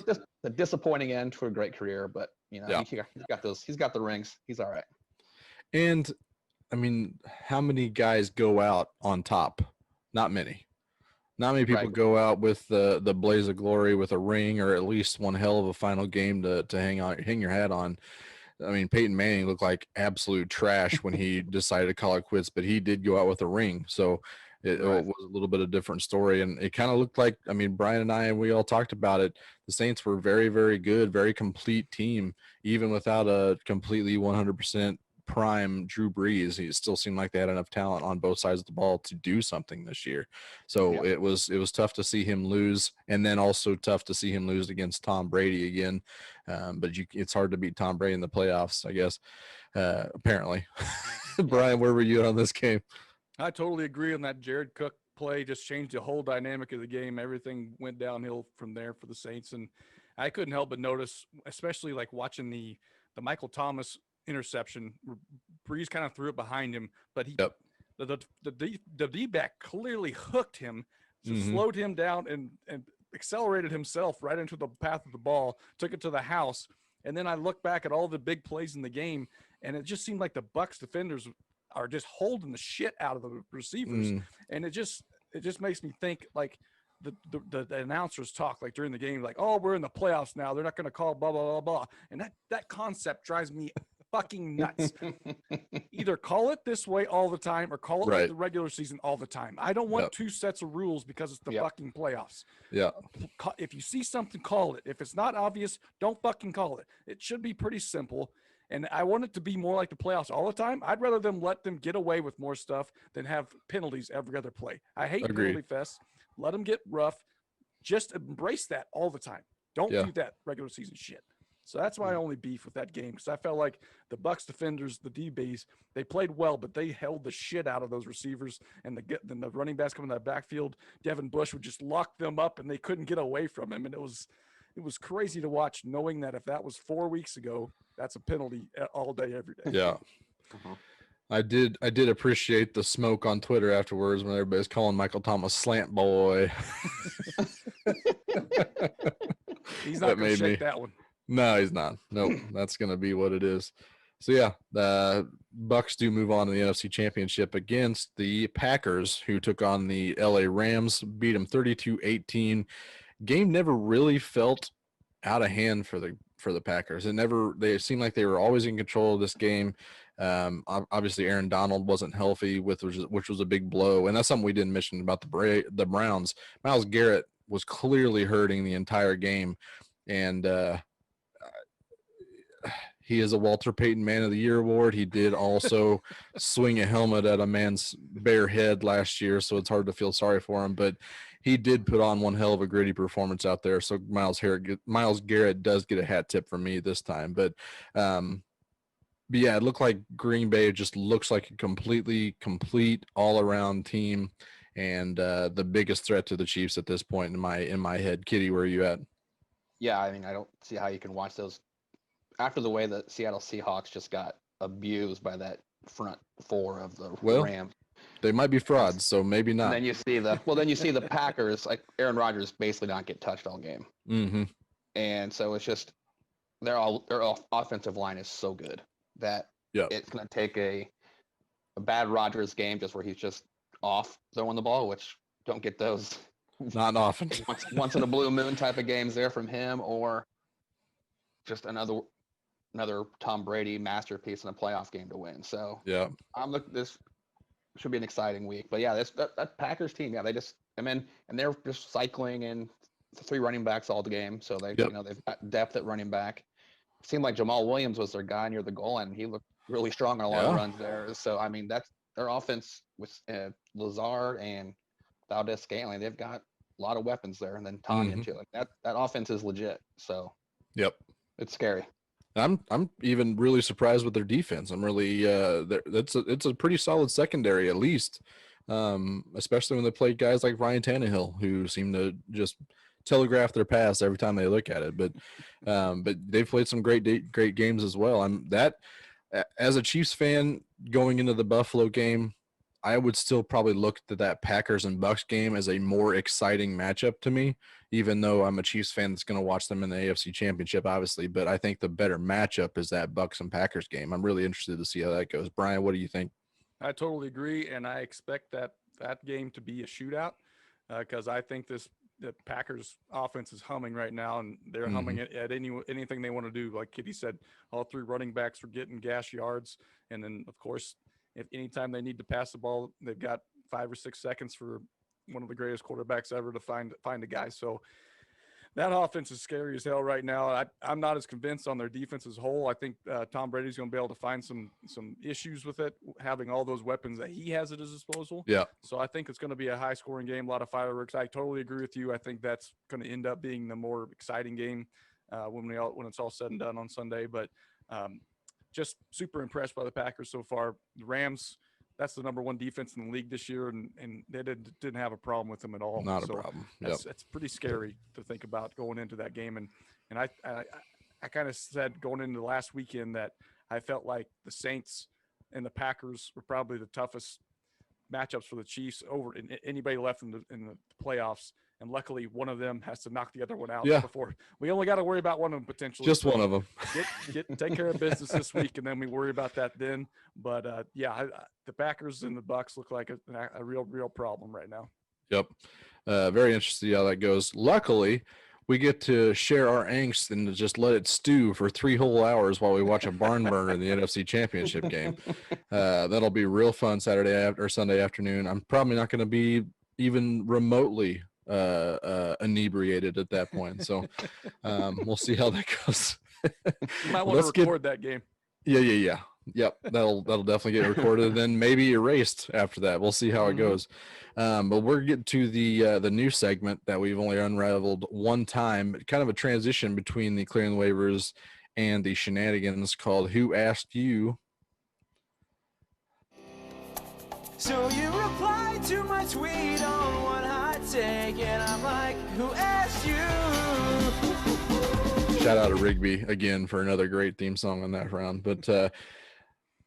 The disappointing end to a great career, but he's got the rings. He's all right. And I mean, how many guys go out on top? Not many. Not many people go out with the blaze of glory with a ring or at least one hell of a final game to hang your hat on. I mean, Peyton Manning looked like absolute trash when he decided to call it quits, but he did go out with a ring. So it was a little bit of a different story. And it kind of looked like, I mean, Brian and I, and we all talked about it. The Saints were very, very good, very complete team, even without a completely 100% prime Drew Brees. He still seemed like they had enough talent on both sides of the ball to do something this year. So it was tough to see him lose, and then also tough to see him lose against Tom Brady again. But it's hard to beat Tom Brady in the playoffs, I guess. Apparently. Brian, where were you on this game? I totally agree on that. Jared Cook play just changed the whole dynamic of the game. Everything went downhill from there for the Saints, and I couldn't help but notice, especially like watching the Michael Thomas interception. Breeze kind of threw it behind him, but the D-back clearly hooked him, slowed him down, and accelerated himself right into the path of the ball, took it to the house. And then I look back at all the big plays in the game, and it just seemed like the Bucs defenders are just holding the shit out of the receivers. And it just makes me think, like, the announcers talk like during the game, like, oh, we're in the playoffs now, they're not going to call blah blah blah blah, and that concept drives me fucking nuts. Either call it this way all the time or call it like the regular season all the time. I don't want 2 sets of rules because it's the fucking playoffs. If you see something, call it. If it's not obvious, don't fucking call it. It should be pretty simple. And I want it to be more like the playoffs all the time. I'd rather let them get away with more stuff than have penalties every other play. I hate penalty fests. Let them get rough. Just embrace that all the time. Don't do that regular season shit. So that's my only beef with that game, because I felt like the Bucs defenders, the DBs, they played well, but they held the shit out of those receivers, and the running backs coming in that backfield, Devin Bush would just lock them up, and they couldn't get away from him. And it was crazy to watch, knowing that if that was 4 weeks ago, that's a penalty all day, every day. Yeah. I did appreciate the smoke on Twitter afterwards when everybody's calling Michael Thomas slant boy. He's That not going to made shake me- that one. No, he's not. Nope, that's going to be what it is. So yeah, the Bucks do move on to the NFC Championship against the Packers, who took on the LA Rams, beat them 32-18. Game never really felt out of hand for the Packers. They seemed like they were always in control of this game. Obviously Aaron Donald wasn't healthy, which was a big blow, and that's something we didn't mention about the Browns. Myles Garrett was clearly hurting the entire game, and he is a Walter Payton Man of the Year award. He did also swing a helmet at a man's bare head last year, so it's hard to feel sorry for him, but he did put on one hell of a gritty performance out there. So Myles Garrett does get a hat tip from me this time. But yeah, it looked like Green Bay just looks like a completely complete all-around team, and the biggest threat to the Chiefs at this point in my head. Kitty, where are you at? Yeah, I mean, I don't see how you can watch those after the way the Seattle Seahawks just got abused by that front four of the Rams. They might be frauds, so maybe not. And then you see the Packers, like Aaron Rodgers basically not get touched all game. Mm-hmm. And so it's just their offensive line is so good that it's going to take a bad Rodgers game just where he's just off throwing the ball, which don't get those not often. once in a blue moon type of games there from him, or just another Tom Brady masterpiece in a playoff game to win. So yeah, this should be an exciting week. But yeah, that Packers team, yeah, and they're just cycling in 3 running backs all the game. So they've got depth at running back. It seemed like Jamal Williams was their guy near the goal line, and he looked really strong on a lot of runs there. So I mean, that's their offense with Lazard and Valdez-Scantling. They've got a lot of weapons there, and then Tanya too. Like that offense is legit. So yep, it's scary. I'm even really surprised with their defense. I'm really it's a pretty solid secondary at least, especially when they play guys like Ryan Tannehill, who seem to just telegraph their pass every time they look at it. But they've played some great games as well. As a Chiefs fan going into the Buffalo game, I would still probably look to that Packers and Bucks game as a more exciting matchup to me, even though I'm a Chiefs fan that's going to watch them in the AFC Championship, obviously. But I think the better matchup is that Bucks and Packers game. I'm really interested to see how that goes. Brian, what do you think? I totally agree, and I expect that game to be a shootout because I think the Packers offense is humming right now, and they're humming it at anything they want to do. Like Kitty said, all 3 running backs are getting gas yards, and then of course, if anytime they need to pass the ball, they've got 5 or 6 seconds for one of the greatest quarterbacks ever to find a guy. So that offense is scary as hell right now. I'm not as convinced on their defense as a whole. I think Tom Brady's going to be able to find some issues with it, having all those weapons that he has at his disposal. Yeah. So I think it's going to be a high-scoring game, a lot of fireworks. I totally agree with you. I think that's going to end up being the more exciting game when it's all said and done on Sunday. But just super impressed by the Packers so far. The Rams, that's the number 1 defense in the league this year, and they didn't have a problem with them at all. Not a problem. That's pretty scary to think about going into that game. And I kind of said going into the last weekend that I felt like the Saints and the Packers were probably the toughest matchups for the Chiefs over anybody left in the playoffs. And luckily, one of them has to knock the other one out before. We only got to worry about one of them potentially. Just one of them. Take care of business this week, and then we worry about that then. But the Packers and the Bucks look like a real problem right now. Yep. Very interesting to see how that goes. Luckily, we get to share our angst and just let it stew for 3 whole hours while we watch a barn burner in the NFC Championship game. That'll be real fun Saturday or Sunday afternoon. I'm probably not going to be even remotely inebriated at that point, so we'll see how that goes. You might want to record that game. Yep, that'll definitely get recorded and then maybe erased after that. We'll see how it goes. But we're getting to the new segment that we've only unraveled one time, kind of a transition between the Clearing the Waivers and the Shenanigans, called Who Asked You? So you replied to my tweet on one hot take, and I'm like, who asked you? Shout out to Rigby again for another great theme song on that round. But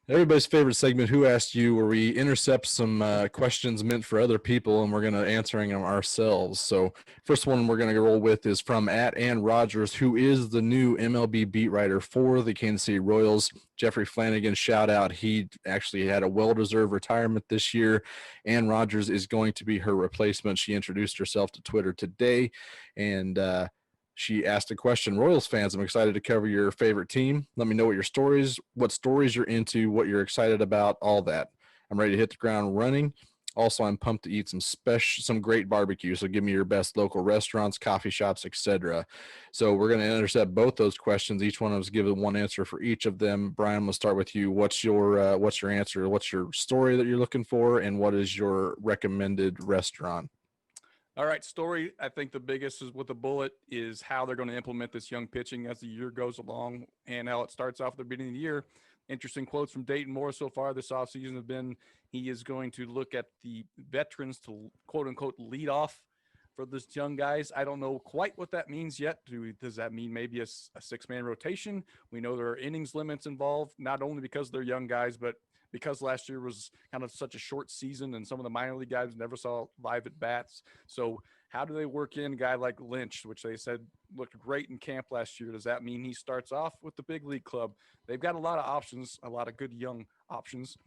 Everybody's favorite segment, Who Asked You, where we intercept some questions meant for other people, and we're going to answering them ourselves. So first one we're going to roll with is from @Ann Rogers, who is the new MLB beat writer for the Kansas City Royals. Jeffrey Flanagan, shout out. He actually had a well-deserved retirement this year. Ann Rogers is going to be her replacement. She introduced herself to Twitter today, and she asked a question. Royals fans, I'm excited to cover your favorite team. Let me know what stories you're into, what you're excited about, all that. I'm ready to hit the ground running. Also, I'm pumped to eat some great barbecue. So give me your best local restaurants, coffee shops, etc. So we're going to intercept both those questions. Each one of us give one answer for each of them. Brian, we'll start with you. What's your answer? What's your story that you're looking for, and what is your recommended restaurant? All right, story. I think the biggest is with the bullet is how they're going to implement this young pitching as the year goes along, and how it starts off at the beginning of the year. Interesting quotes from Dayton Moore so far this offseason have been he is going to look at the veterans to quote unquote lead off for this young guys. I don't know quite what that means yet. Does that mean maybe a 6-man rotation? We know there are innings limits involved, not only because they're young guys, but because last year was kind of such a short season and some of the minor league guys never saw live at bats. So how do they work in a guy like Lynch, which they said looked great in camp last year? Does that mean he starts off with the big league club? They've got a lot of options, a lot of good young options.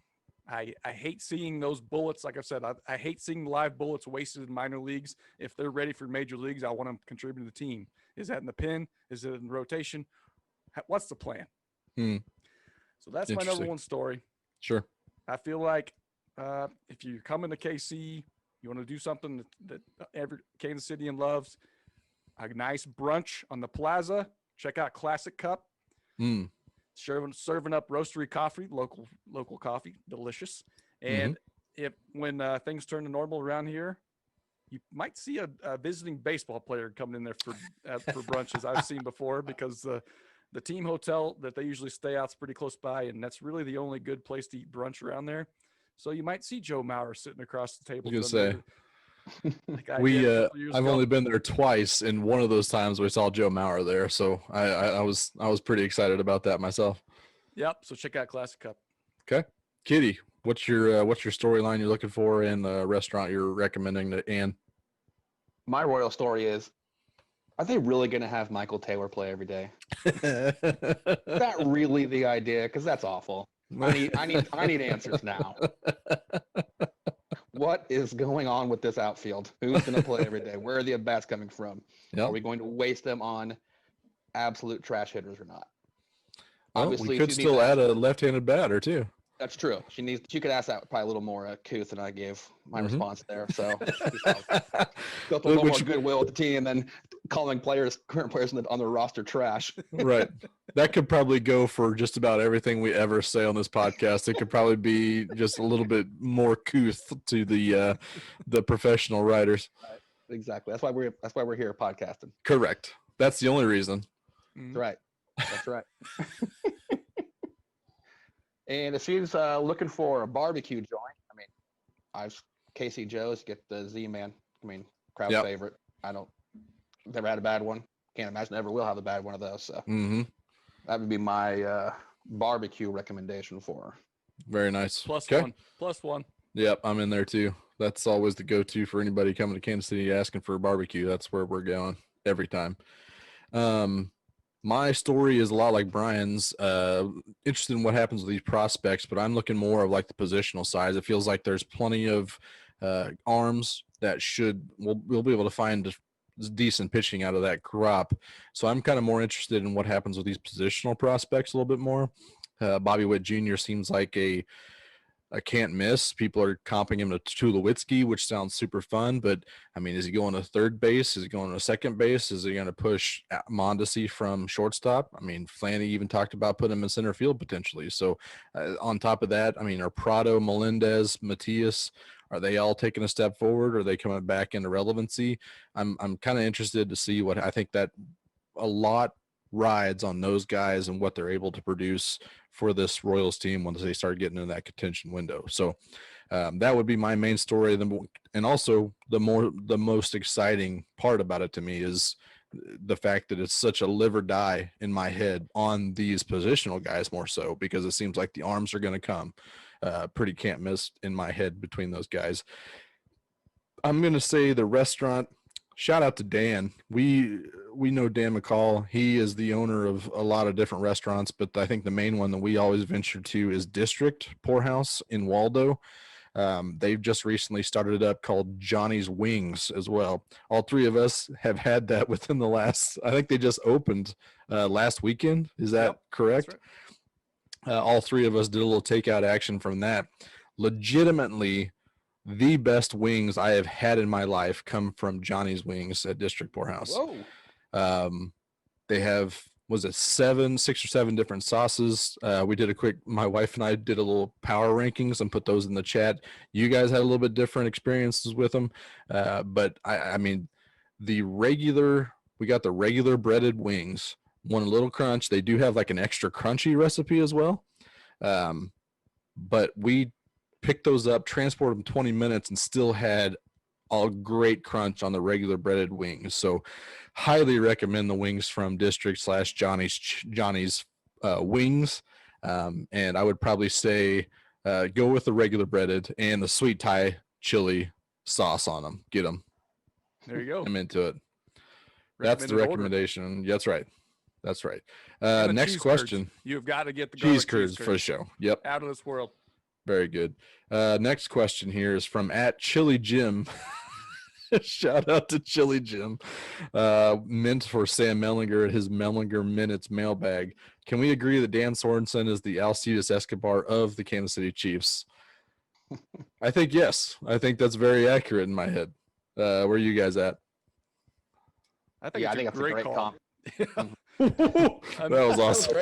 I hate seeing those bullets. Like I said, I hate seeing live bullets wasted in minor leagues. If they're ready for major leagues, I want them contributing to the team. Is that in the pen? Is it in rotation? What's the plan? So that's my number one story. Sure. I feel like if you're coming to KC, you want to do something that every Kansas Citian loves, a nice brunch on the plaza. Check out Classic Cup. Serving up roastery coffee, local coffee, delicious. And when things turn to normal around here, you might see a visiting baseball player coming in there for brunches. I've seen before, because the team hotel that they usually stay out's pretty close by, and that's really the only good place to eat brunch around there. So you might see Joe Mauer sitting across the table. I was gonna say, like I've only been there twice, and one of those times we saw Joe Mauer there, so I was pretty excited about that myself. Yep. So check out Classic Cup. Okay, Kitty, what's your storyline you're looking for in the restaurant you're recommending to Ann? My royal story is, are they really going to have Michael Taylor play every day? Is that really the idea? Because that's awful. I need answers now. What is going on with this outfield? Who's going to play every day? Where are the at-bats coming from? Are we going to waste them on absolute trash hitters or not? Well, we could still add a left-handed batter too. That's true. She could ask that probably a little more couth than I gave my response there. So built a little more goodwill with the team than calling current players on the roster trash. Right. That could probably go for just about everything we ever say on this podcast. It could probably be just a little bit more couth to the professional writers. Right. Exactly. That's why we're here podcasting. Correct. That's the only reason. That's right. That's right. And if she's looking for a barbecue joint, I mean, Casey Joe's, get the Z-Man. I mean, crowd favorite. Never had a bad one. Can't imagine I ever will have a bad one of those. So that would be my barbecue recommendation for her. Very nice. Plus one. Yep, I'm in there too. That's always the go-to for anybody coming to Kansas City asking for a barbecue. That's where we're going every time. My story is a lot like Brian's. Interested in what happens with these prospects, but I'm looking more of like the positional side. It feels like there's plenty of arms that we'll be able to find decent pitching out of that crop. So I'm kind of more interested in what happens with these positional prospects a little bit more. Bobby Witt Jr. seems like a can't miss. People are comping him to Tulowitzki, which sounds super fun, but I mean, is he going to third base? Is he going to second base? Is he going to push Mondesi from shortstop? I mean, Flanny even talked about putting him in center field potentially. So on top of that, I mean, are Prado, Melendez, Matias, are they all taking a step forward? Or are they coming back into relevancy? I'm kind of interested to see what I think that a lot rides on those guys and what they're able to produce for this Royals team once they start getting in that contention window. So that would be my main story. And also the most exciting part about it to me is the fact that it's such a live or die in my head on these positional guys more so, because it seems like the arms are going to come pretty can't miss in my head between those guys. I'm going to say the restaurant. Shout out to Dan. We know Dan McCall. He is the owner of a lot of different restaurants, but I think the main one that we always venture to is District Poorhouse in Waldo. They've just recently started it up called Johnny's Wings as well. All three of us have had that within the last, I think they just opened last weekend. Is that correct? That's right. All three of us did a little takeout action from that. Legitimately, the best wings I have had in my life come from Johnny's Wings at District Poorhouse. Whoa. They have, was it 6 or 7 different sauces? We did my wife and I did a little power rankings and put those in the chat. You guys had a little bit different experiences with them. But I mean, we got the regular breaded wings, one a little crunch. They do have like an extra crunchy recipe as well. But we picked those up, transported them 20 minutes, and still had a great crunch on the regular breaded wings. So highly recommend the wings from District / Johnny's Wings. And I would probably say go with the regular breaded and the sweet Thai chili sauce on them. Get them. There you go. I'm into it. That's the recommendation. Order. That's right. Next question. Curds. You've got to get the cheese curds for the show. Yep. Out of this world. Very good. Next question here is from @ChiliJim. Shout out to Chili Jim. Mint for Sam Mellinger at his Mellinger Minutes mailbag. Can we agree that Dan Sorensen is the Alcides Escobar of the Kansas City Chiefs? I think yes. I think that's very accurate in my head. Where are you guys at? I think it's a great comp. That was awesome.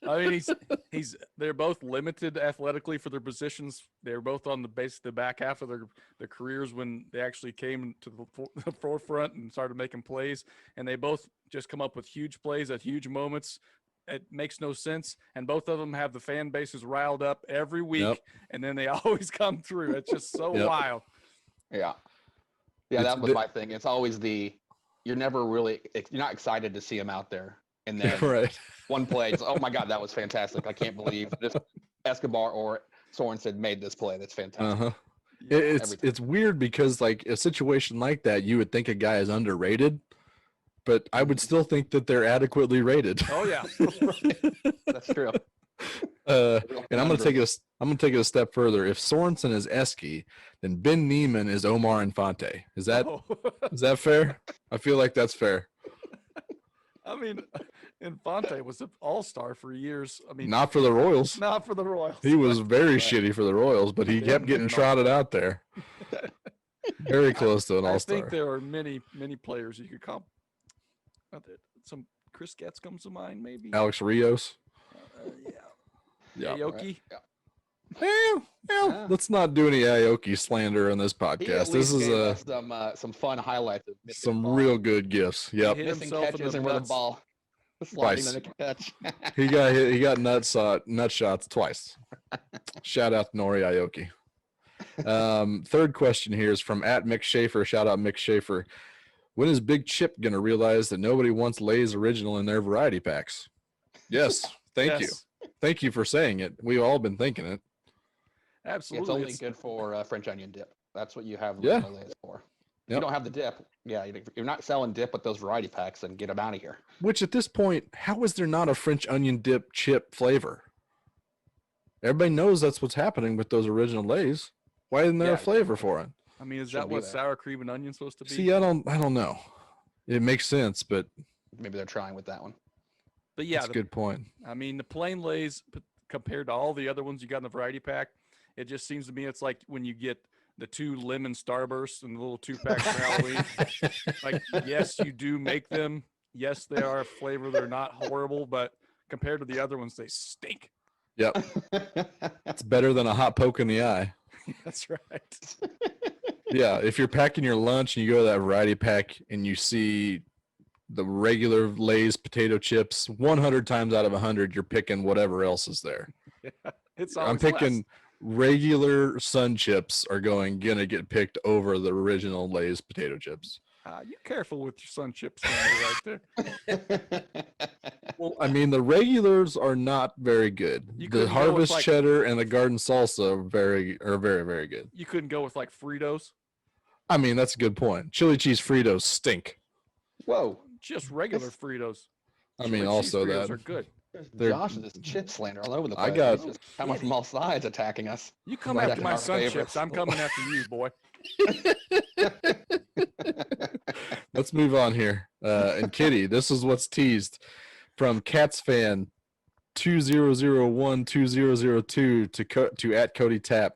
I mean, they're both limited athletically for their positions. They're both on the back half of their careers when they actually came to the forefront and started making plays. And they both just come up with huge plays at huge moments. It makes no sense. And both of them have the fan bases riled up every week, and then they always come through. It's just so wild. Yeah. Yeah, that was my thing. It's always you're not excited to see them out there. And then right. One play, oh my God, that was fantastic. I can't believe this Escobar or Sorensen made this play. That's fantastic. Uh-huh. It's weird because like a situation like that, you would think a guy is underrated, but I would still think that they're adequately rated. Oh yeah. That's true. And I'm gonna take it a step further. If Sorensen is Esky, then Ben Neiman is Omar Infante. Is that fair? I feel like that's fair. I mean, Infante was an all-star for years. I mean, not for the Royals. Not for the Royals. He was very shitty for the Royals, but he kept getting trotted out there. Very close to an all-star. I think there are many, many players you could comp. Some Chris Getz comes to mind, maybe. Alex Rios. Yeah. Aoki. Yeah. Let's not do any Aoki slander on this podcast. This is some fun highlights. Some real good gifts. Yep. Missing catches and with the ball. Twice. Catch. He got nut shots twice. Shout out to Nori Aoki. Third question here is from @Mick Schaefer. Shout out Mick Schaefer. When is Big Chip gonna realize that nobody wants Lay's original in their variety packs? Yes. Thank you. Thank you for saying it. We've all been thinking it. Absolutely. It's only good for French onion dip. That's what you have Lay's for. If you don't have the dip, you're not selling dip with those variety packs, and get them out of here. Which at this point, how is there not a French onion dip chip flavor? Everybody knows that's what's happening with those original Lay's. Why isn't there a flavor for it? I mean, is that what sour cream and onion supposed to be? See, I don't know. It makes sense, but maybe they're trying with that one. But yeah, that's a good point. I mean, the plain Lay's compared to all the other ones you got in the variety pack, it just seems to me it's like when you get the 2 lemon Starbursts and the little 2-pack for Halloween. Like, yes, you do make them. Yes, they are a flavor. They're not horrible, but compared to the other ones, they stink. Yep. It's better than a hot poke in the eye. That's right. Yeah, if you're packing your lunch and you go to that variety pack and you see the regular Lay's potato chips, 100 times out of 100, you're picking whatever else is there. Yeah, I'm picking regular Sun chips are gonna get picked over the original Lay's potato chips. You careful with your sun chips right there. Well, I mean, the regulars are not very good. You The couldn't go with, harvest like- cheddar and the garden salsa are very, very good. You couldn't go with like Fritos. I mean, that's a good point. Chili cheese Fritos stink. Whoa. Just regular Fritos. I Chili mean, cheese also Fritos that. are good. They're- Josh is just chip slander all over the place. I got- He's just coming from all sides attacking us. You come Right after after my our sun favorites. chips, I'm coming after you, boy. Let's move on here. And Kitty, this is what's teased from Cats fan 20012002 to at Cody Tap.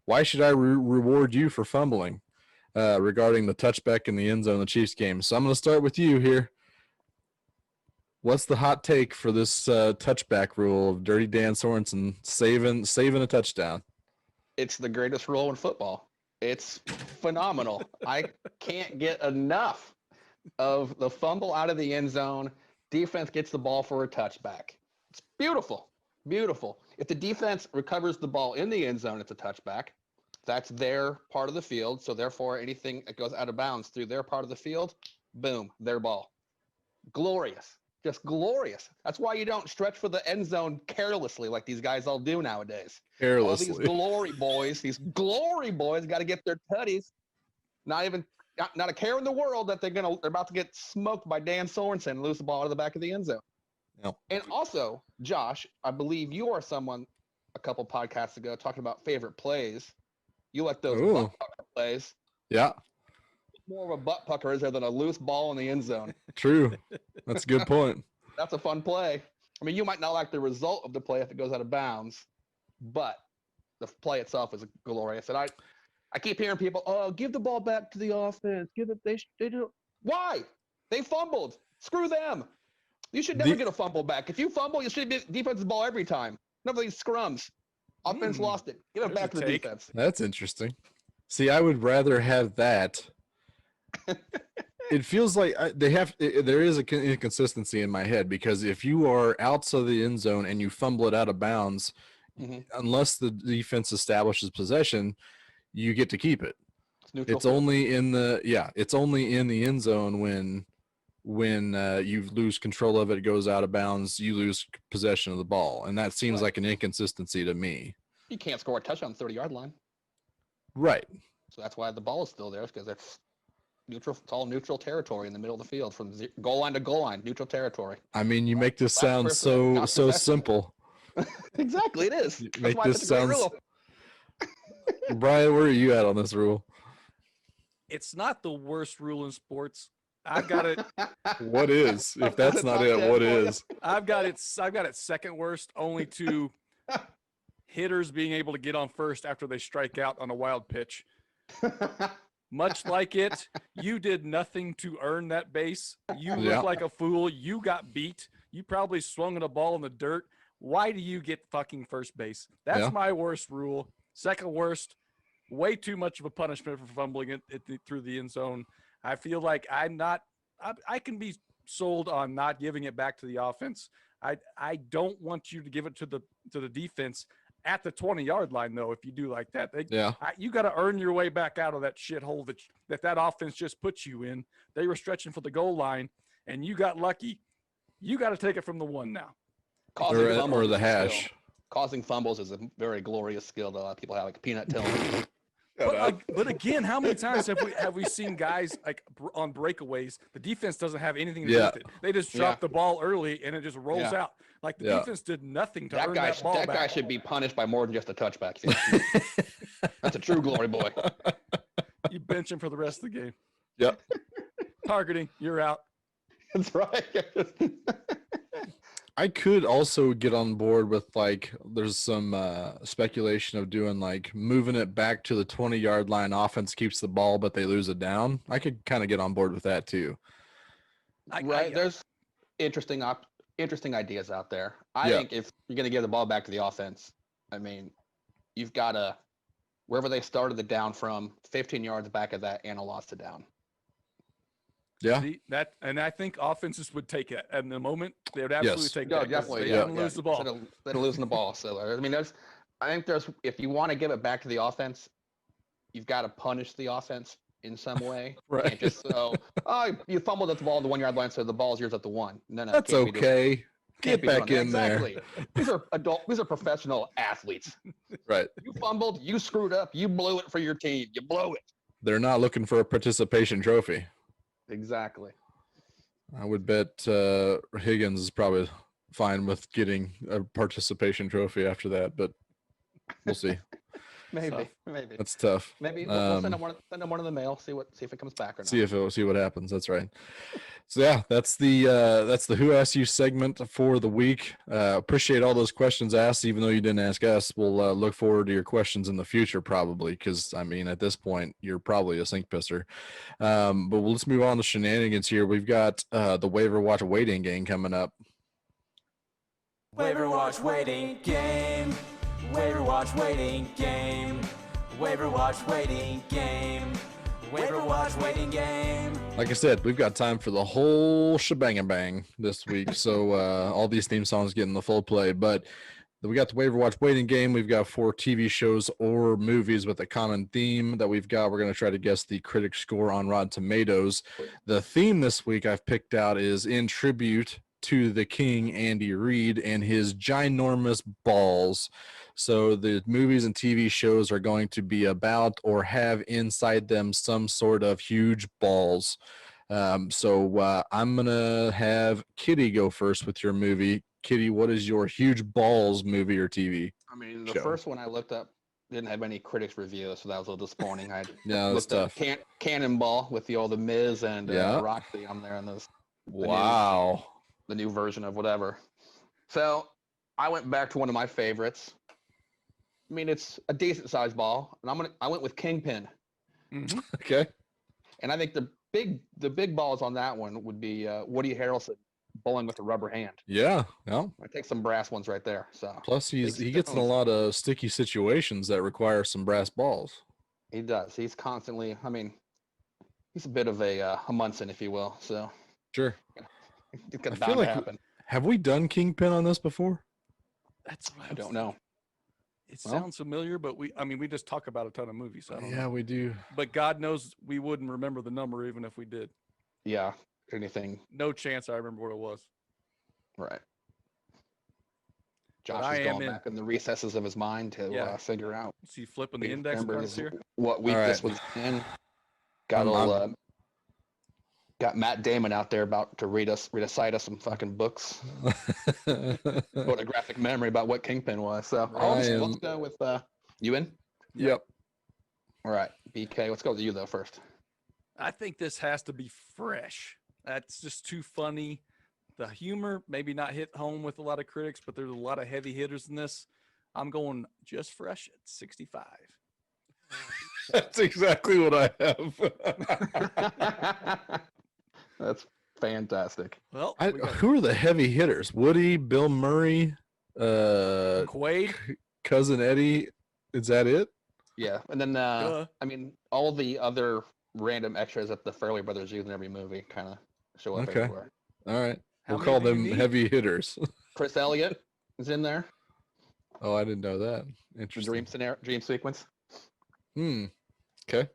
Why should I reward you for fumbling regarding the touchback in the end zone of the Chiefs game? So I'm going to start with you here. What's the hot take for this touchback rule of Dirty Dan Sorensen saving a touchdown? It's the greatest rule in football. It's phenomenal. I can't get enough of the fumble out of the end zone. Defense gets the ball for a touchback. It's beautiful. Beautiful. If the defense recovers the ball in the end zone, it's a touchback. That's their part of the field. So therefore, anything that goes out of bounds through their part of the field, boom, their ball. Glorious. Just glorious. That's why you don't stretch for the end zone carelessly like these guys all do nowadays. All Carelessly. these glory boys got to get their tutties. Not a care in the world that they're about to get smoked by Dan Sorensen and lose the ball out of the back of the end zone. Yep. And also, Josh, I believe you are someone a couple podcasts ago talking about favorite plays. You like those Ooh. butt pucker plays. Yeah, More of a butt pucker is there than a loose ball in the end zone. true. That's a good point. That's a fun play. I mean, you might not like the result of the play if it goes out of bounds, but the play itself is glorious. And I keep hearing people, oh, give the ball back to the offense. Give it. They do. Why? They fumbled. Screw them. You should never get a fumble back. If you fumble, you should be defensive ball every time. None of these scrums. Offense lost it. Give it There's back a to the take. defense. That's interesting. See, I would rather have that. It feels like there is a inconsistency in my head, because if you are outside the end zone and you fumble it out of bounds, Mhm. unless the defense establishes possession, you get to keep it. Neutral It's field. only in the end zone when you lose control of it, goes out of bounds, you lose possession of the ball, and that seems Right. like an inconsistency to me. You can't score a touchdown on the 30-yard line. Right. So that's why the ball is still there, because it's neutral. It's all neutral territory in the middle of the field from goal line to goal line, neutral territory. I mean, you make this Last sound person got so possession. simple. Exactly, it is. You That's make why this it's a great sound rule. Brian, where are you at on this rule? It's not the worst rule in sports. I've got it. What is? If that's not it, what is? I've got it second worst, only to hitters being able to get on first after they strike out on a wild pitch. Much like it, you did nothing to earn that base. You look Yeah. like a fool. You got beat. You probably swung at a ball in the dirt. Why do you get fucking first base? That's Yeah. my worst rule. Second worst, way too much of a punishment for fumbling it through the end zone. I feel like I can be sold on not giving it back to the offense. I don't want you to give it to the defense at the 20-yard line, though. If you do like that, Yeah. you got to earn your way back out of that shithole that offense just put you in. They were stretching for the goal line, and you got lucky. You got to take it from the one now. Causing Or fumbles the is a skill. hash. Causing fumbles is a very glorious skill that a lot of people have, like peanut tilling. But again, how many times have we seen guys like on breakaways? The defense doesn't have anything to do with it. They just drop the ball early and it just rolls out. Like the defense did nothing to earn that ball That back. guy should be punished by more than just a touchback. That's a true glory boy. You bench him for the rest of the game. Yep. Targeting, you're out. That's right. I could also get on board with, like, there's some speculation of doing, like, moving it back to the 20-yard line. Offense keeps the ball, but they lose it down. I could kind of get on board with that too. There's interesting ideas out there. I think if you're going to give the ball back to the offense, I mean, you've got to, wherever they started the down from, 15 yards back of that, and a loss to down. Yeah. And I think offenses would take it. At the moment, they would absolutely take No, that. 'cause definitely. They Yeah, didn't lose the ball. Instead of losing the ball. So, I mean, if you want to give it back to the offense, you've got to punish the offense in some way. Right. Can't just you fumbled at the ball at the 1 yard line, so the ball's yours at the 1. No, That's can't be doing that. okay. Can't Get be doing back that. in there. Exactly. These are professional athletes. Right. You fumbled, you screwed up, you blew it for your team. You blew it. They're not looking for a participation trophy. Exactly. I would bet Higgins is probably fine with getting a participation trophy after that, but we'll see. Maybe. That's tough. Maybe we'll send him one in the mail. See if it comes back or not. See what happens. That's right. So yeah, that's the Who Asked You segment for the week. Appreciate all those questions asked, even though you didn't ask us. We'll look forward to your questions in the future, probably, because I mean, at this point, you're probably a sink pisser. But let's move on to shenanigans here. We've got the Waiver Watch Wating Game coming up. Waiver Watch Waiting Game. Waiver Watch Waiting Game. Waiver Watch Waiting Game. Waiver Watch Waiting Game. Like I said, we've got time for the whole shebang and bang this week. So all these theme songs getting the full play. But we got the Waiver Watch Waiting Game. We've got 4 TV shows or movies with a common theme that we've got. We're going to try to guess the critic score on Rotten Tomatoes. The theme this week I've picked out is in tribute to the King, Andy Reid, and his ginormous balls. So the movies and TV shows are going to be about or have inside them some sort of huge balls. So I'm going to have Kitty go first with your movie. Kitty, what is your huge balls movie or TV? I mean, the show? first one I looked up didn't have any critics review, so that was a little disappointing. I Yeah, that's tough. Cannonball with the Miz and Yeah. Roxy on there, and Wow. the new version of whatever. So I went back to one of my favorites. I mean, it's a decent sized ball, and I went with Kingpin, Mhm. Okay. and I think the big balls on that one would be Woody Harrelson bowling with a rubber hand. Yeah. Yeah. I take some brass ones right there. So Plus, he gets in a stones. lot of sticky situations that require some brass balls. He does. He's constantly. I mean, he's a bit of a Munson, if you will. So Sure. it's I bound feel to like happen. have we done Kingpin on this before? That's what I don't know. It Well- sounds familiar, but we just talk about a ton of movies. So I don't Yeah, know. we do. But God knows we wouldn't remember the number even if we did. Yeah. Anything No chance I remember what it was. right. Josh I is am going in. back in the recesses of his mind to Yeah. figure out. See, flipping the He index remembers cards here. what week All this right. was in. Got I'm- got Matt Damon out there about to recite us some fucking books, photographic memory about what Kingpin was. So let's go with you in. Yep. All right, BK. Let's go with you though first. I think this has to be fresh. That's just too funny. The humor maybe not hit home with a lot of critics, but there's a lot of heavy hitters in this. I'm going just fresh at 65. That's exactly what I have. That's fantastic. Well, we got Who are the heavy hitters? Woody, Bill Murray, Quaid. Cousin Eddie. Is that it? Yeah, and then Duh. I mean all the other random extras that the Fairley brothers use in every movie kind of show up Okay. everywhere. All right. How We'll many call do you them need? heavy hitters. Chris Elliott is in there. Oh, I didn't know that. The Interesting. dream sequence. Okay.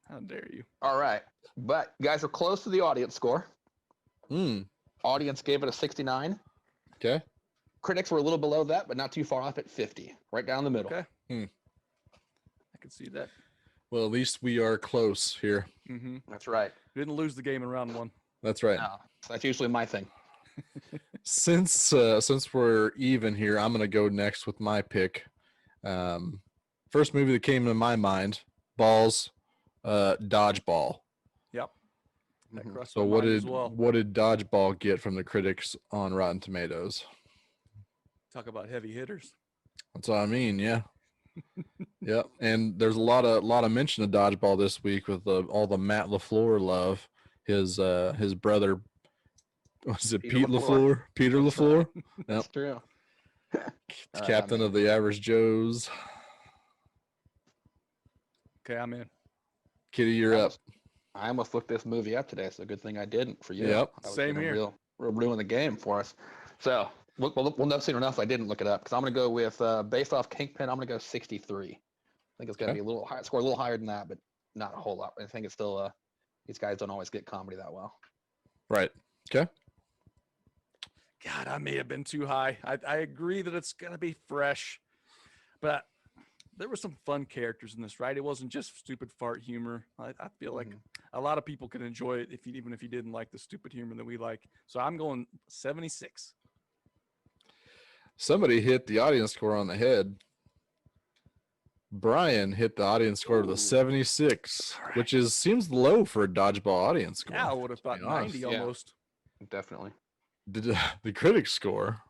How dare you? All right, but you guys are close to the audience score. Audience gave it a 69. Okay. Critics were a little below that, but not too far off at 50. Right down the middle. Okay. I can see that. Well, at least we are close here. Mm-hmm. That's right. Didn't lose the game in round 1. That's right. No, that's usually my thing. Since we're even here, I'm gonna go next with my pick. First movie that came to my mind, Balls, Dodgeball. Yep. That Mhm. crossed So my what mind as did well. what did Dodgeball get from the critics on Rotten Tomatoes? Talk about heavy hitters. That's what I mean. Yeah. Yeah. And there's a lot of mention of Dodgeball this week with all the Matt LaFleur love. His brother, was it Peter Pete LaFleur? Peter That's LaFleur, That's true. captain of the Average Joes. Okay, I'm in. Kitty, you're up. I almost looked this movie up today, so good thing I didn't for you. Yep. I was Same gonna here. Real ruin the game for us. So we'll know soon enough. I didn't look it up because I'm going to go with based off Kingpin. I'm going to go 63. I think it's going to Okay. be a little high, score a little higher than that, but not a whole lot. I think it's still these guys don't always get comedy that well. Right. Okay. God, I may have been too high. I agree that it's gonna be fresh, but there were some fun characters in this, right? It wasn't just stupid fart humor. I feel like a lot of people can enjoy it even if you didn't like the stupid humor that we like. So I'm going 76. Somebody hit the audience score on the head. Brian hit the audience score with a 76, which seems low for a dodgeball audience score. Yeah, I would have thought 90 Yeah. almost. Definitely. The critic score,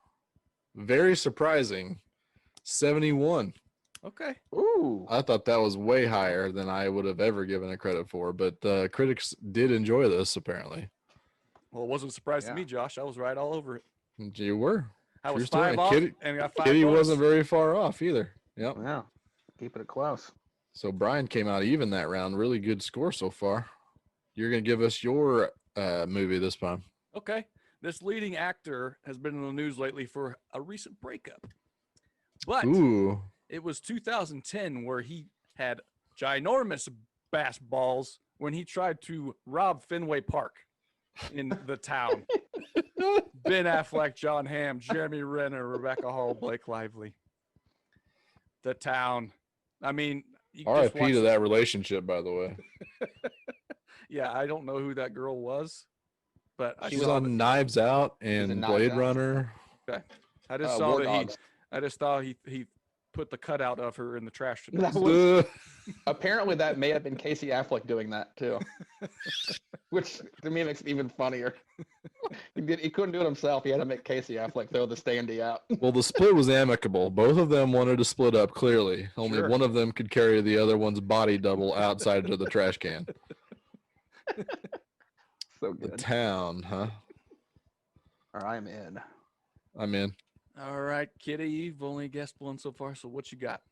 very surprising, 71. Okay. Ooh. I thought that was way higher than I would have ever given it credit for, but critics did enjoy this apparently. Well, it wasn't a surprise to me, Josh. I was right all over it. You were. I was True 5 story. off Kitty, and got 5 Kitty bonus. wasn't very far off either. Yep. Yeah. Keeping it close. So Brian came out even that round. Really good score so far. You're going to give us your movie this time. Okay. This leading actor has been in the news lately for a recent breakup. But Ooh. it was 2010 where he had ginormous bass balls when he tried to rob Fenway Park in the town. Ben Affleck, John Hamm, Jeremy Renner, Rebecca Hall, Blake Lively. The town. I mean, you just R.I.P. watch to that relationship, by the way. Yeah, I don't know who that girl was, but I She was saw on Knives Out in and Knives Blade Out. Runner. I just saw War that Dogs. I just thought he put the cutout of her in the trash today. That was, apparently, that may have been Casey Affleck doing that too, which to me makes it even funnier. He couldn't do it himself. He had to make Casey Affleck throw the standee out. Well, the split was amicable. Both of them wanted to split up, clearly. Only Sure. one of them could carry the other one's body double outside of the trash can. So The good. town, huh? Or I'm in. I'm in. All right, Kitty, you've only guessed one so far, so what you got?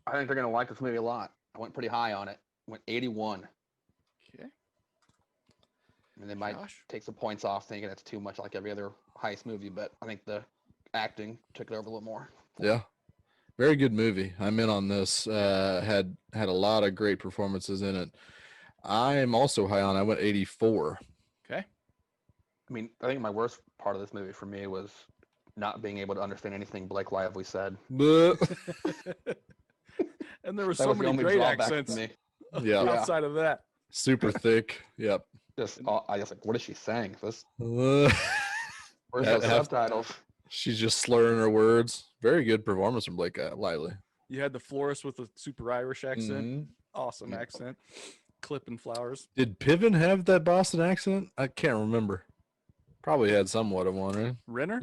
I think they're gonna like this movie a lot. I went pretty high on it. Went 81. Okay. And they might Josh? take some points off, thinking it's too much like every other heist movie. But I think the acting took it over a little more. Yeah. Very good movie. I'm in on this. Had a lot of great performances in it. I'm also high on. I went 84. Okay. I mean, I think my worst part of this movie for me was not being able to understand anything Blake Lively said. But, And there were That so was the many only great drawback to accents me. yeah. outside of that. Super thick. Yep. I was like, what is she saying? Where's Have- the subtitles? She's just slurring her words. Very good performance from Blake Lively. You had the florist with the super Irish accent. Mhm. Awesome Yep. accent. Clipping flowers. Did Piven have that Boston accent? I can't remember. Probably had somewhat of one, right? Renner?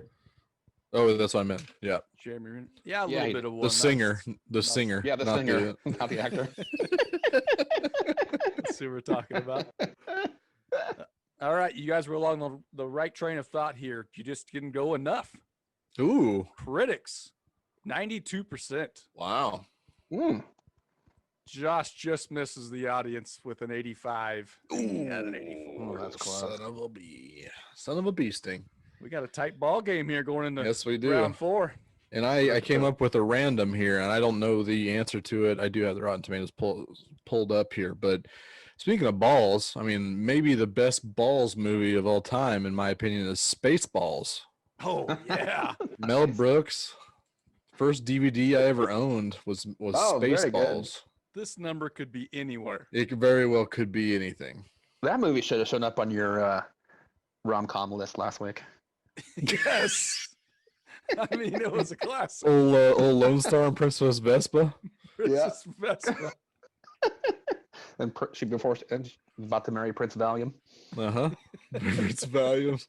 Oh, that's what I meant. Yeah. Jeremy Renner. Yeah, a Yeah, little he bit of one. The That singer. was- The singer. Yeah, the not singer, not the actor. That's who we're talking about. All right, you guys were along the right train of thought here. You just didn't go enough. Ooh. Critics, 92%. Wow. Mm. Josh just misses the audience with an 85. He had an 84. Oh, that's close. Son of a bee. Son of a bee sting. We got a tight ball game here going into Yes, we do. round 4. And I came up with a random here, and I don't know the answer to it. I do have the Rotten Tomatoes pulled up here. But speaking of balls, I mean, maybe the best balls movie of all time, in my opinion, is Spaceballs. Oh, yeah. Mel Brooks. First DVD I ever owned was Oh, very good. Spaceballs. This number could be anywhere. It very well could be anything. That movie should have shown up on your rom-com list last week. Yes. I mean, it was a classic. Old Lone Star and Princess Vespa. Princess Vespa. And she's about to marry Prince Valium. Uh-huh. It's values.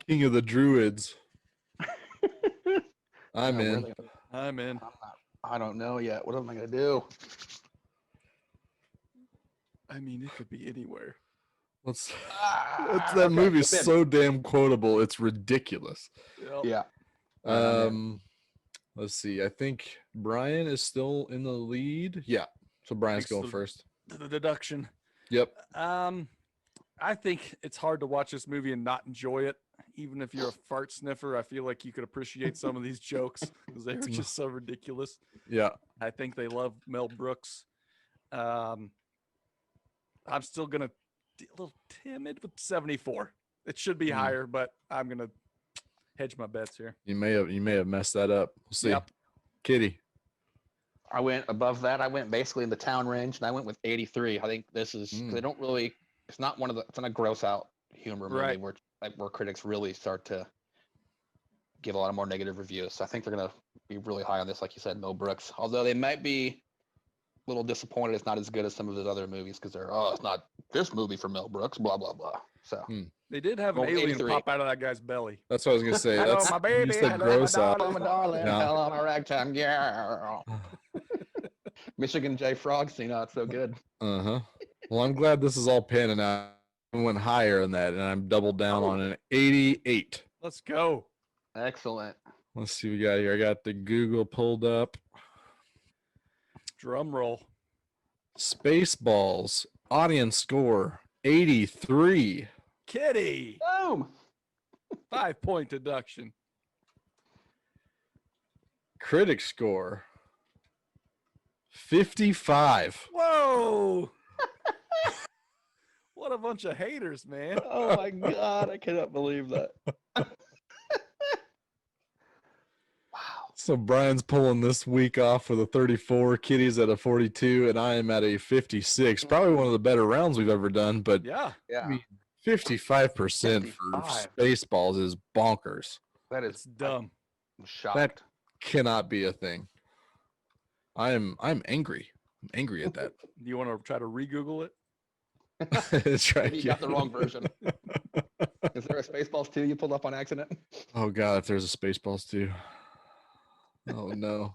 King of the Druids. I'm Yeah, in. really, I'm in. I don't know yet. What am I gonna do? I mean, it could be anywhere. Let's. Ah, That okay, movie's I'm in. so damn quotable. It's ridiculous. Yep. Yeah. Let's see. I think Brian is still in the lead. Yeah. So Brian's Thanks going to- first. The deduction. Yep. I think it's hard to watch this movie and not enjoy it, even if you're a fart sniffer, I feel like you could appreciate some of these jokes because they were just so ridiculous. Yeah. I think they love Mel Brooks. I'm still gonna be a little timid with 74. It should be higher, but I'm gonna hedge my bets here. You may have messed that up. We'll see. Yep. Kitty. I went above that. I went basically in the town range, and I went with 83. I think this is they don't really. It's not it's not a gross out humor movie where critics really start to give a lot of more negative reviews. So I think they're gonna be really high on this, like you said, Mel Brooks. Although they might be a little disappointed it's not as good as some of his other movies because it's not this movie for Mel Brooks. Blah blah blah. So they did have an alien pop out of that guy's belly. That's what I was gonna say. Hello, That's my baby. you said Hello, gross my out. darling. my darling, Yeah. hell on a ragtime, yeah. Michigan J. Frogs, it's so good. Well, I'm glad this is all panning out. I went higher than that, and I'm doubled down on an 88. Let's go. Excellent. Let's see what we got here. I got the Google pulled up. Drum roll. Spaceballs audience score 83. Kitty. Boom. 5-point deduction. Critic score 55. Whoa. What a bunch of haters, man. Oh my God, I cannot believe that. Wow. So Brian's pulling this week off with a 34, Kitty's at a 42, and I am at a 56. Probably one of the better rounds we've ever done, but Yeah. Yeah. 55% for 55. Spaceballs is bonkers. That It's is dumb. I'm shocked. That cannot be a thing. I'm angry. I'm angry at that. Do you want to try to re-Google it? That's right. You got the wrong version. Is there a Spaceballs 2 you pulled up on accident? Oh God, if there's a Spaceballs too. Oh no.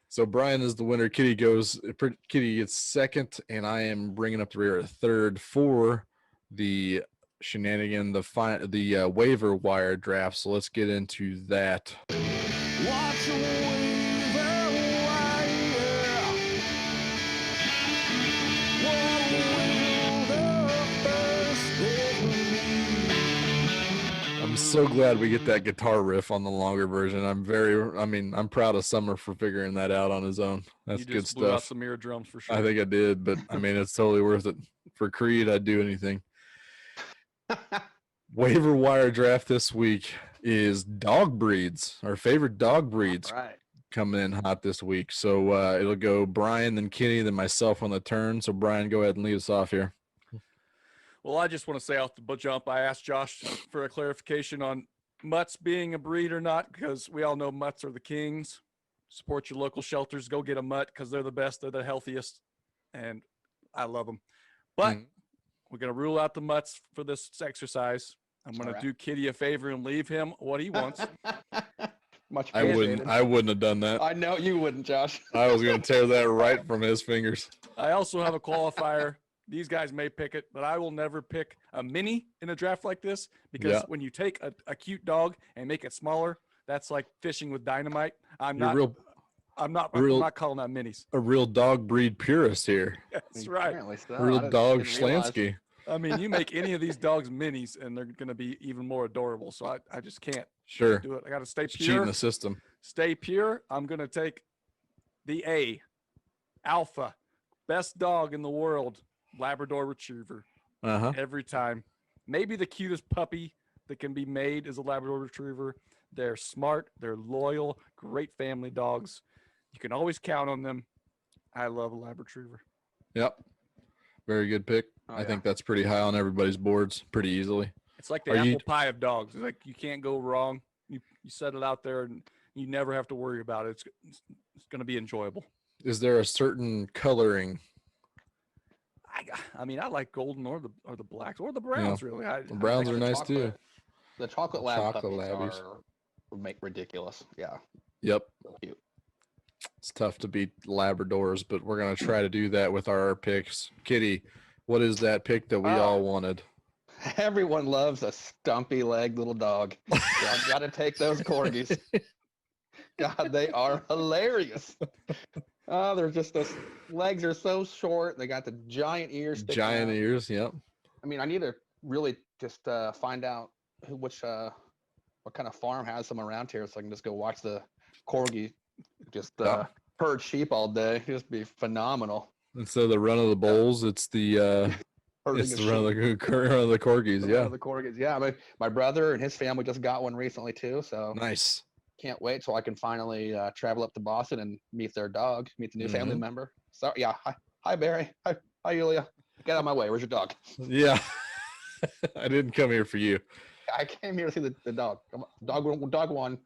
So Brian is the winner. Kitty gets second, and I am bringing up the rear at third for the Shenanigan, the waiver wire draft. So let's get into that. Watch a waiver wire. What will the first ever be? I'm so glad we get that guitar riff on the longer version. I'm proud of Summer for figuring that out on his own. That's You good just blew out stuff. some eardrums for sure. I think I did, but it's totally worth it. For Creed, I'd do anything. Waiver wire draft this week is dog breeds. Our favorite dog breeds Right. coming in hot this week. So it'll go Brian, then Kitty, then myself on the turn. So Brian, go ahead and lead us off here. Well, I just want to say off the jump, I asked Josh for a clarification on mutts being a breed or not, because we all know mutts are the kings. Support your local shelters. Go get a mutt because they're the best. They're the healthiest, and I love them. But we're going to rule out the mutts for this exercise. I'm going to do Kitty a favor and leave him what he wants. Much I appreciated. wouldn't have done that. I know you wouldn't, Josh. I was going to tear that right from his fingers. I also have a qualifier. These guys may pick it, but I will never pick a mini in a draft like this because when you take a cute dog and make it smaller, that's like fishing with dynamite. I'm not calling that minis. A real dog breed purist here. That's right. Apparently so. Real I dog didn't realize. Schlansky. I mean, you make any of these dogs minis and they're going to be even more adorable. So I just can't Sure. do it. I got to stay It's cheating pure. the system. Stay pure. I'm going to take the Alpha, best dog in the world, Labrador Retriever. Every time. Maybe the cutest puppy that can be made is a Labrador Retriever. They're smart. They're loyal. Great family dogs. You can always count on them. I love a Labrador Retriever. Yep. Very good pick. I think that's pretty high on everybody's boards pretty easily. It's like the apple pie of dogs. It's like you can't go wrong. You set it out there and you never have to worry about it. It's going to be enjoyable. Is there a certain coloring? I mean, I like golden or the blacks or the browns. Really, The browns are nice too. The chocolate lab Chocolate puppies labbies. are ridiculous. Yeah. Yep. So cute. It's tough to beat Labradors, but we're gonna try to do that with our picks. Kitty, what is that pick that we all wanted? Everyone loves a stumpy legged little dog. So I've got to take those corgis. God, they are hilarious. Oh, they're just those legs are so short. They got the giant ears. Giant ears. Yep. I mean, I need to really just find out what kind of farm has some around here, so I can just go watch the corgi just Yeah. herd sheep all day. It'd just be phenomenal. Instead of the run of the bulls, it's the Herding it's a the run of sheep. the run of the corgis. One Yeah, of the corgis. Yeah, my brother and his family just got one recently too, so nice. can't wait so I can finally travel up to Boston and meet their dog, meet the new family member. So yeah, hi Barry, hi Yulia. Get out of my way. Where's your dog? Yeah, I didn't come here for you. I came here to see the dog. Dog one.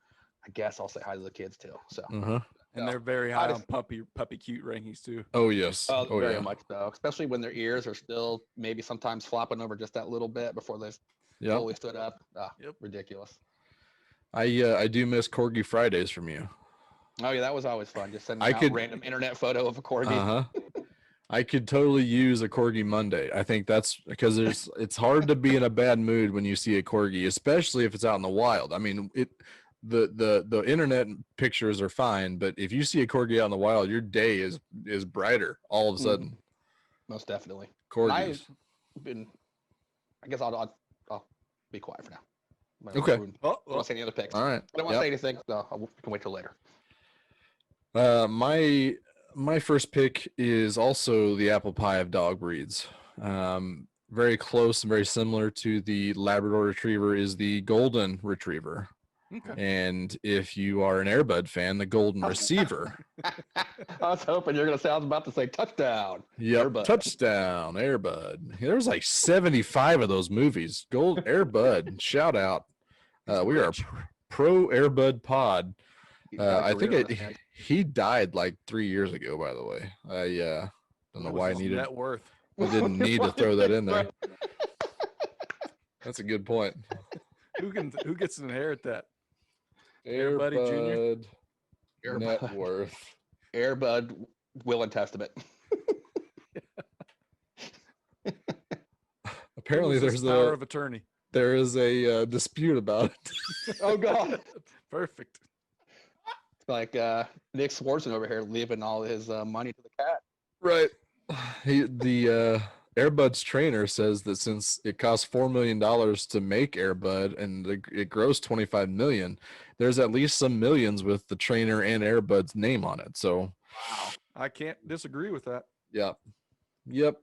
I guess I'll say hi to the kids too. So. Uh-huh. And they're very high on puppy cute rankings too. Oh yes. Oh very yeah. much so. Especially when their ears are still maybe sometimes flopping over just that little bit before they've Yeah. fully stood up. Yep. Ridiculous. I do miss Corgi Fridays from you. Oh yeah, that was always fun. Just sending I out could- random internet photo of a corgi. Uh-huh. I could totally use a Corgi Monday. I think that's because it's hard to be in a bad mood when you see a Corgi, especially if it's out in the wild. I mean, the internet pictures are fine, but if you see a Corgi out in the wild, your day is brighter all of a sudden. Most definitely. Corgis. I guess I'll be quiet for now. Okay. I don't want to say any other picks. All right. I don't want to say anything, so we can wait till later. My first pick is also the apple pie of dog breeds. Very close and very similar to the Labrador Retriever is the Golden Retriever. Okay. And if you are an Airbud fan, the Golden Receiver. I was hoping you're gonna say I was about to say touchdown. Yep, Airbud. touchdown, Airbud. There's like 75 of those movies. Gold Airbud, shout out. We are a pro Airbud pod. I think he died like 3 years ago, by the way. I don't know why I needed. Net worth. I didn't need to throw that in there. That's a good point. Who gets to inherit that? Airbud Jr.? Airbud net worth. Airbud will and testament. Apparently, Who's his power of attorney. there is a dispute about it. Oh God. Perfect. It's like Nick Swartzen over here leaving all his money to the cat. Right. The Airbud's trainer says that since it costs $4 million to make Airbud and it grows 25 million, there's at least some millions with the trainer and Airbud's name on it. So I can't disagree with that. Yep.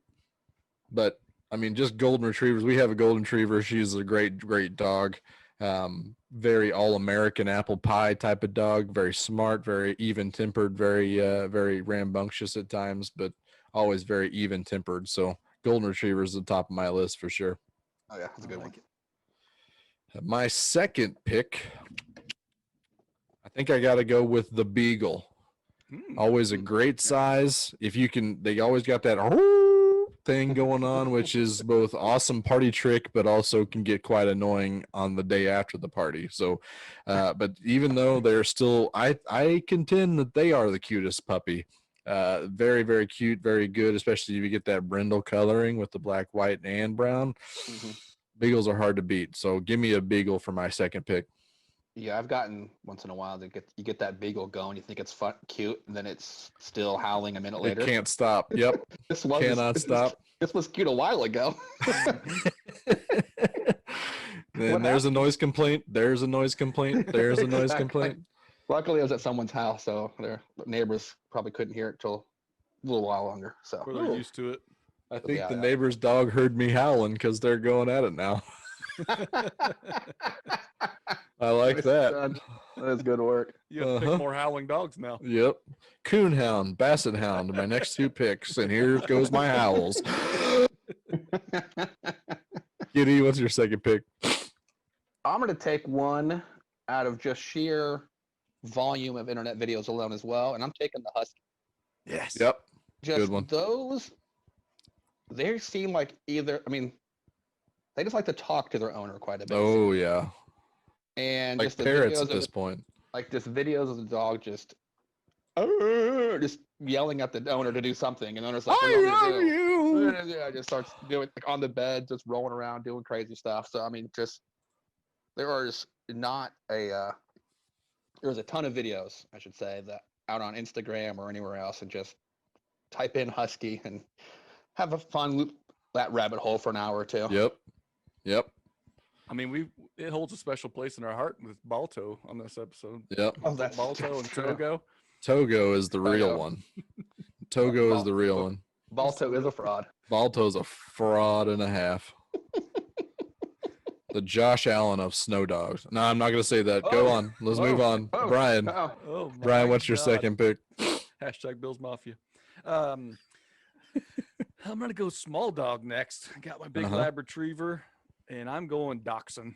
But I mean, just golden retrievers. We have a golden retriever. She's a great dog. Very all-American apple pie type of dog. Very smart, very even-tempered, very rambunctious at times, but always very even-tempered. So golden retriever is the top of my list for sure. Oh yeah, that's a good one. My second pick, I think I got to go with the Beagle. Always a great size. If you can, they always got that thing going on, which is both awesome party trick, but also can get quite annoying on the day after the party. So, but even though they're still, I contend that they are the cutest puppy. Very, very cute, very good, especially if you get that brindle coloring with the black, white, and brown. Beagles are hard to beat. So give me a Beagle for my second pick. Yeah, I've gotten once in a while you get that Beagle going, you think it's fun, cute, and then it's still howling a minute later. It can't stop. Yep. Cannot stop. This was cute a while ago. Then there's a noise complaint. There's a noise complaint. There's a noise complaint. Luckily, I was at someone's house, so their neighbors probably couldn't hear it till a little while longer. So Where they're used to it. I think Yeah, the yeah. neighbor's dog heard me howling because they're going at it now. I like that. That's good work. You have to pick more howling dogs now. Yep. Coonhound, Basset Hound, my next two picks, and here goes my howls. Kitty, what's your second pick? I'm going to take one out of just sheer volume of internet videos alone as well, and I'm taking the Husky. Yes. Yep. Just Good one. those, they seem like they just like to talk to their owner quite a bit. Oh yeah. And Like just the parrots videos at of this point. like just videos of the dog just yelling at the owner to do something, and the owner's like, "What do you want me to do?" you. Yeah, just starts doing like on the bed, just rolling around, doing crazy stuff. So I mean, just there's a ton of videos, I should say, that out on Instagram or anywhere else, and just type in Husky and have a fun loop that rabbit hole for an hour or two. Yep. I mean, it holds a special place in our heart with Balto on this episode. Yep. Oh, that's Balto and true. Togo. Togo is the real one. Togo is the real one. Balto is a fraud. Balto's a fraud and a half. The Josh Allen of snow dogs. No, I'm not going to say that. Go on. Let's move on. Brian. Oh, Brian, what's your God. second pick? Hashtag Bills Mafia. I'm going to go small dog next. I got my big Labrador Retriever, and I'm going Dachshund.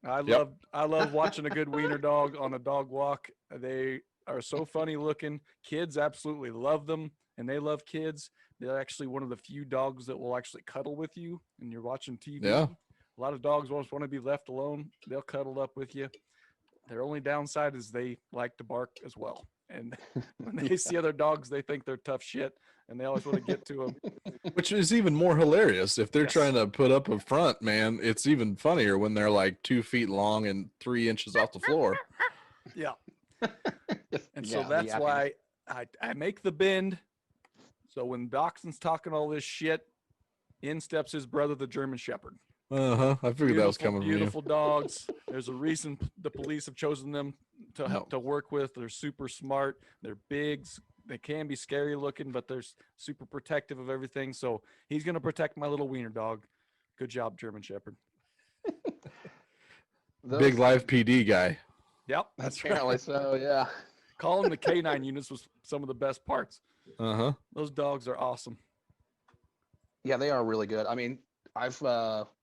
I love watching a good wiener dog on a dog walk. They are so funny looking. Kids absolutely love them, and they love kids. They're actually one of the few dogs that will actually cuddle with you and you're watching TV. Yeah. A lot of dogs always want to be left alone. They'll cuddle up with you. Their only downside is they like to bark as well. And when they see other dogs, they think they're tough shit, and they always want to get to them. Which is even more hilarious. If they're trying to put up a front, man, it's even funnier when they're like 2 feet long and 3 inches off the floor. Yeah. And so that's why I make the bend. So when Dachshund's talking all this shit, in steps his brother, the German Shepherd. I figured that was coming from you. Beautiful dogs. There's a reason the police have chosen them to work with. They're super smart. They're big. They can be scary looking, but they're super protective of everything. So he's going to protect my little wiener dog. Good job, German Shepherd. Big life PD guy. Yep, that's Apparently right. so, yeah. Calling the canine units was some of the best parts. Those dogs are awesome. Yeah, they are really good. I mean,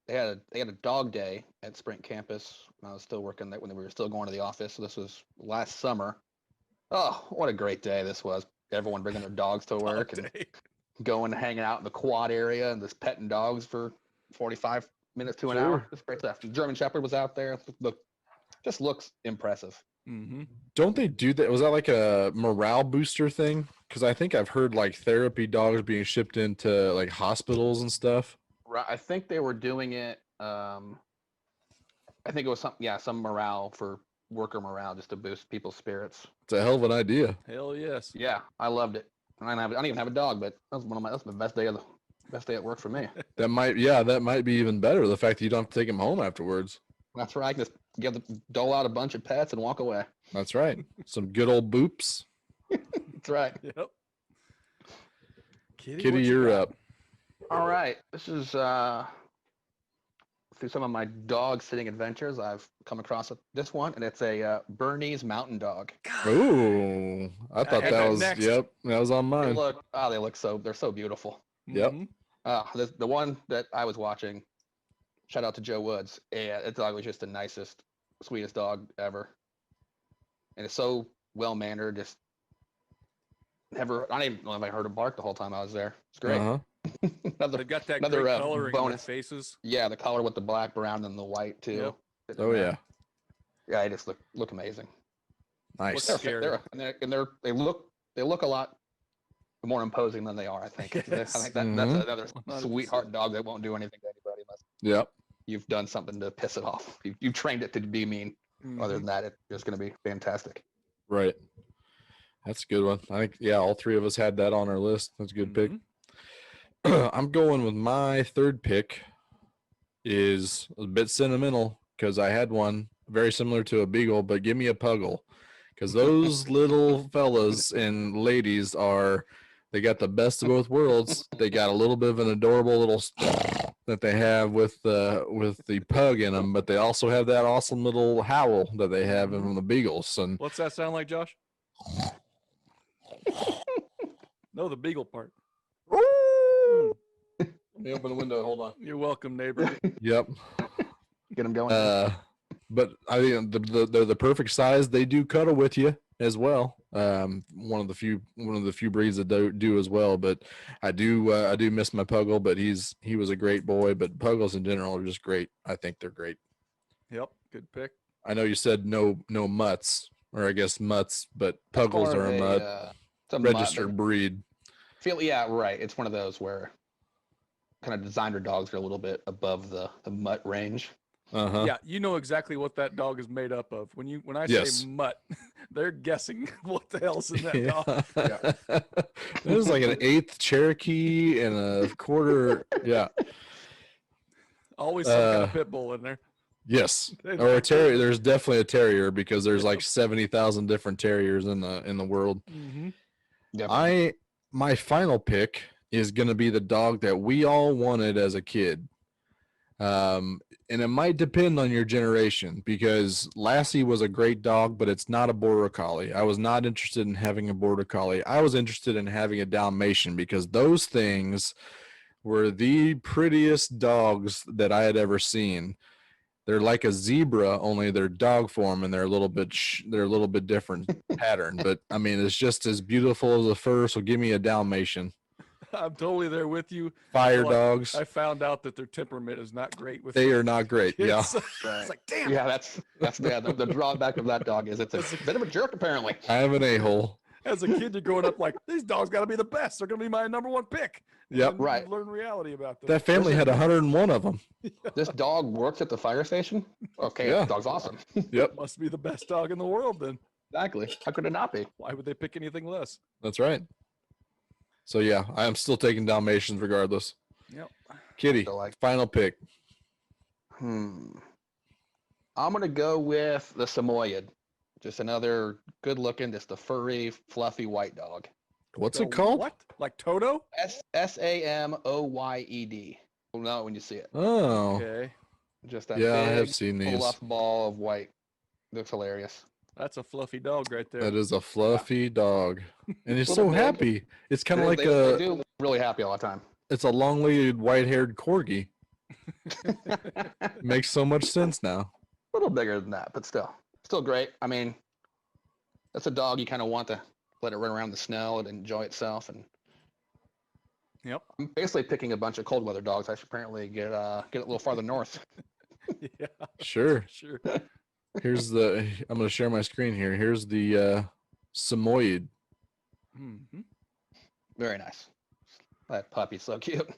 they had a dog day at Sprint Campus when I was still working there, when we were still going to the office. So this was last summer. Oh, what a great day this was. Everyone bringing their dogs to work and going and hanging out in the quad area and just petting dogs for 45 minutes to an hour. It's great stuff. The German Shepherd was out there. Just looks impressive. Don't they do that? Was that like a morale booster thing? Because I think I've heard like therapy dogs being shipped into like hospitals and stuff. Right. I think they were doing it. I think it was some morale for worker morale, just to boost people's spirits. It's a hell of an idea. Hell yes. Yeah, I loved it. I don't even have a dog, but that's the best day at work for me. That might be even better. The fact that you don't have to take him home afterwards. That's right. I can just dole out a bunch of pets and walk away. That's right. Some good old boops. That's right. Yep. Kitty, you're up. All right. This is through some of my dog sitting adventures. I've come across this one, and it's a Bernese Mountain Dog. Ooh, I thought that was next. that was on mine. They're so beautiful. Yep. The one that I was watching, shout out to Joe Woods. Yeah, it's was just the nicest, sweetest dog ever. And it's so well mannered. Just I don't even know if I heard him bark the whole time I was there. It's great. They've got that great coloring on their faces. Yeah, the color with the black, brown, and the white too. Yep. Oh yeah. Yeah, they just look amazing. Nice. They're scary. They look a lot more imposing than they are. I think. Yes. I think that's another 100%. sweetheart dog that won't do anything to anybody unless you've done something to piss it off. You've trained it to be mean. Other than that, it's just going to be fantastic. Right. That's a good one. I think all three of us had that on our list. That's a good pick. I'm going with my third pick. Is a bit sentimental because I had one very similar to a Beagle, but give me a Puggle, because those little fellas and ladies they got the best of both worlds. They got a little bit of an adorable little that they have with the pug in them, but they also have that awesome little howl that they have from the Beagles. And what's that sound like, Josh? No, the Beagle part. Let me open the window. Hold on. You're welcome, neighbor. Yep. Get them going. But I think they're the perfect size. They do cuddle with you as well. One of the few breeds that do as well. But I do miss my Puggle. But he was a great boy. But Puggles in general are just great. I think they're great. Yep, good pick. I know you said no mutts, or I guess mutts, but Puggles are a mutt. It's a registered breed. Yeah, right. It's one of those where kind of designer dogs are a little bit above the mutt range. Yeah, you know exactly what that dog is made up of. When I say mutt, they're guessing what the hell's in that dog. Yeah. There's like an eighth Cherokee and a quarter. Yeah. Always some kind of pit bull in there. Yes, They or a like terrier. it. There's definitely a terrier because there's like 70,000 different terriers in the world. Mm-hmm. Definitely. My final pick is going to be the dog that we all wanted as a kid. And it might depend on your generation because Lassie was a great dog, but it's not a border collie. I was not interested in having a border collie. I was interested in having a Dalmatian because those things were the prettiest dogs that I had ever seen. They're like a zebra, only they're dog form and they're a little bit different pattern. But I mean, it's just as beautiful as a fur. So give me a Dalmatian. I'm totally there with you. Fire Until dogs. I found out that their temperament is not great with They are not great. Yeah. kids. It's like, damn. Yeah, that's the drawback of that dog is it's a bit of a jerk apparently. I have an a-hole. As a kid, you're growing up like, these dogs got to be the best. They're going to be my number one pick. And Yep. then you Right. learn reality about them. That family had 101 of them. This dog works at the fire station. Okay, Yeah. this dog's awesome. Yep. Must be the best dog in the world then. Exactly. How could it not be? Why would they pick anything less? That's right. So yeah, I am still taking Dalmatians regardless. Yep. Kitty, So, like- final pick. I'm gonna go with the Samoyed. Just another good looking, just a furry, fluffy white dog. What's The it called? What? Like Toto? Samoyed. You'll know it when you see it. Oh, Okay. Just that yeah, I have big, seen these. fluff ball of white. Looks hilarious. That's a fluffy dog right there. That is a fluffy dog, and he's Little so big. happy. It's kind of like they a do look really happy all the time. it's a long-legged, white-haired corgi. Makes so much sense now. A little bigger than that, but still great. I mean, that's a dog you kind of want to let it run around the snow and enjoy itself. And Yep. I'm basically picking a bunch of cold weather dogs. I should apparently get a little farther north. Yeah, Sure. sure. Here's the. I'm going to share my screen here. Here's the Samoyed. Mm-hmm. Very nice. That puppy's so cute.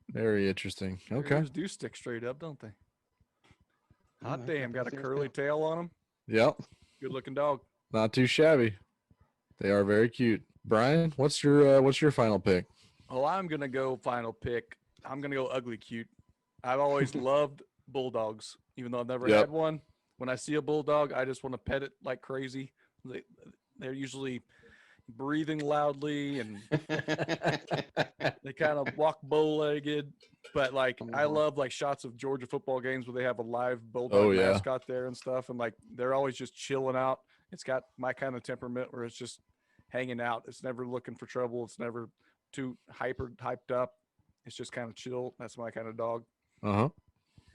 Very interesting. Okay. Yours do stick straight up, don't they? Hot Yeah, damn, got a seriously. curly tail on them. Yep. Good looking dog. Not too shabby. They are very cute. Brian, what's your final pick? Oh, I'm gonna go final pick. I'm gonna go ugly cute. I've always loved bulldogs, even though I've never Yep. had one. When I see a bulldog, I just want to pet it like crazy. They're usually breathing loudly and they kind of walk bow-legged. But like, I love like shots of Georgia football games where they have a live bulldog Oh, yeah. mascot there and stuff, and like they're always just chilling out. It's got my kind of temperament where it's just hanging out. It's never looking for trouble. It's never too hyped up. It's just kind of chill. That's my kind of dog. Uh